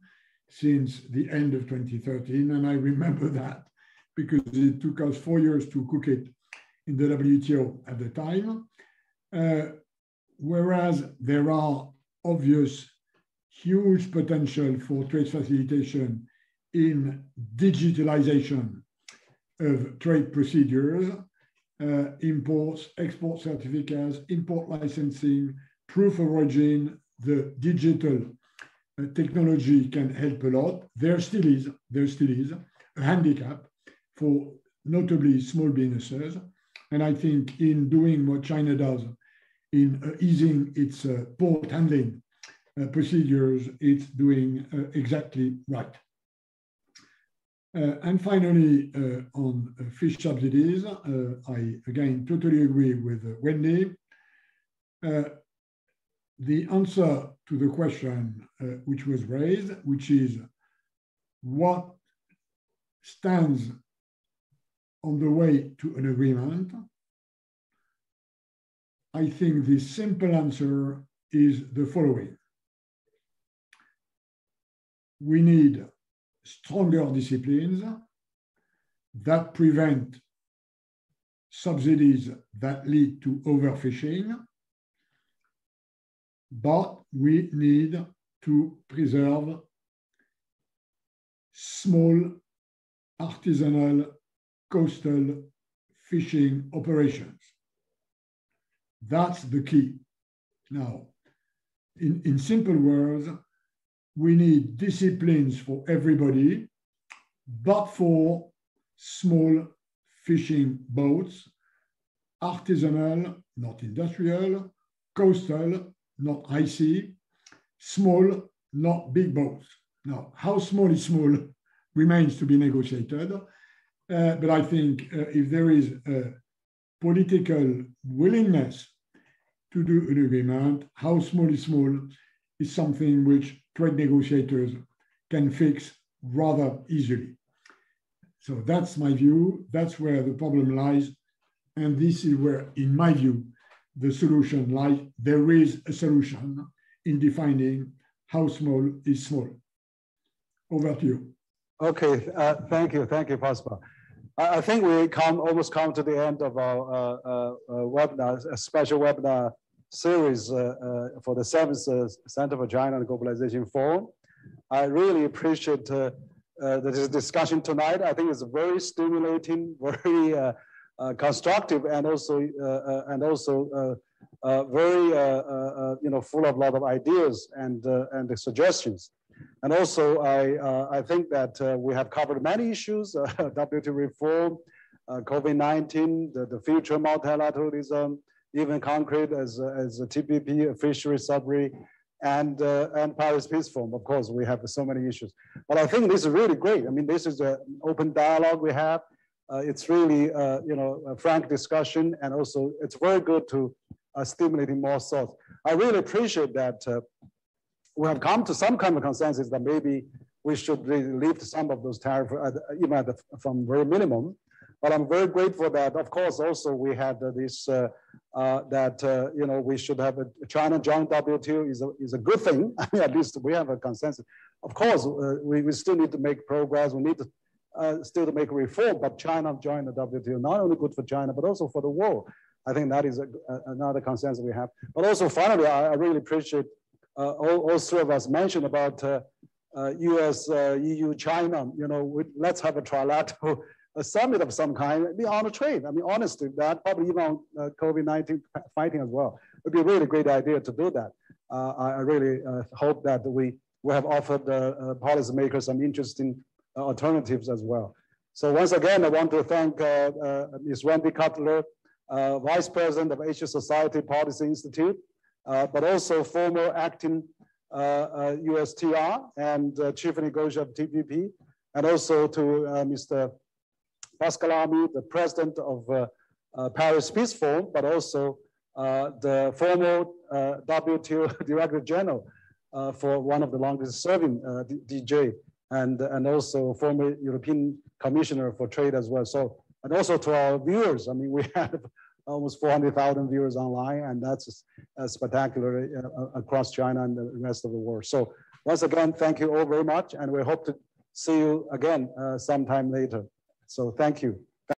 since the end of 2013, and I remember that because it took us 4 years to cook it in the WTO at the time, whereas there are obvious huge potential for trade facilitation in digitalization of trade procedures, imports, export certificates, import licensing, proof of origin. The digital technology can help a lot. There still is a handicap for notably small businesses. And I think in doing what China does in easing its port handling procedures, it's doing exactly right. And finally, on fish subsidies, I again totally agree with Wendy. The answer to the question which was raised, which is what stands on the way to an agreement, I think the simple answer is the following. We need stronger disciplines that prevent subsidies that lead to overfishing, but we need to preserve small artisanal coastal fishing operations. That's the key. Now, in simple words, we need disciplines for everybody, but for small fishing boats, artisanal, not industrial, coastal, not high sea, small, not big boats. Now, how small is small remains to be negotiated, but I think if there is political willingness to do an agreement. How small is something which trade negotiators can fix rather easily. So that's my view. That's where the problem lies. And this is where, in my view, the solution lies. There is a solution in defining how small is small. Over to you. Okay, thank you, Pascal. I think we almost come to the end of our webinar, a special webinar series for the 7th Center for China and Globalization Forum. I really appreciate this discussion tonight. I think it's very stimulating, very constructive, and also very full of a lot of ideas and suggestions. And also, I think that we have covered many issues: WTO reform, COVID-19, the future multilateralism, even concrete as a TPP, fishery subsidy, and Paris Peace Forum. Of course, we have so many issues. But I think this is really great. I mean, this is an open dialogue we have. It's really a frank discussion, and also it's very good to stimulating more thoughts. I really appreciate that. We have come to some kind of consensus that maybe we should really lift some of those tariffs, even from very minimum. But I'm very grateful that, of course, also we had this we should have a China joint WTO is a good thing. I mean, at least we have a consensus. Of course, we still need to make progress. We need to still to make reform. But China join the WTO, not only good for China but also for the world. I think that is another consensus we have. But also, finally, I really appreciate. All three of us mentioned about US, EU, China. Let's have a trilateral summit of some kind. Be on the trade. I mean, honestly, that probably even on COVID-19 fighting as well. It would be a really great idea to do that. I really hope that we have offered policymakers some interesting alternatives as well. So once again, I want to thank Ms. Wendy Cutler, Vice President of Asia Society Policy Institute, but also former acting USTR and Chief Negotiator of TPP, and also to Mr. Pascal, Lamy, the President of Paris Peace Forum, but also the former WTO Director General for one of the longest serving DJ, and also former European Commissioner for Trade as well. So, and also to our viewers, I mean, we have almost 400,000 viewers online, and that's spectacular across China and the rest of the world. So once again, thank you all very much, and we hope to see you again sometime later. So thank you.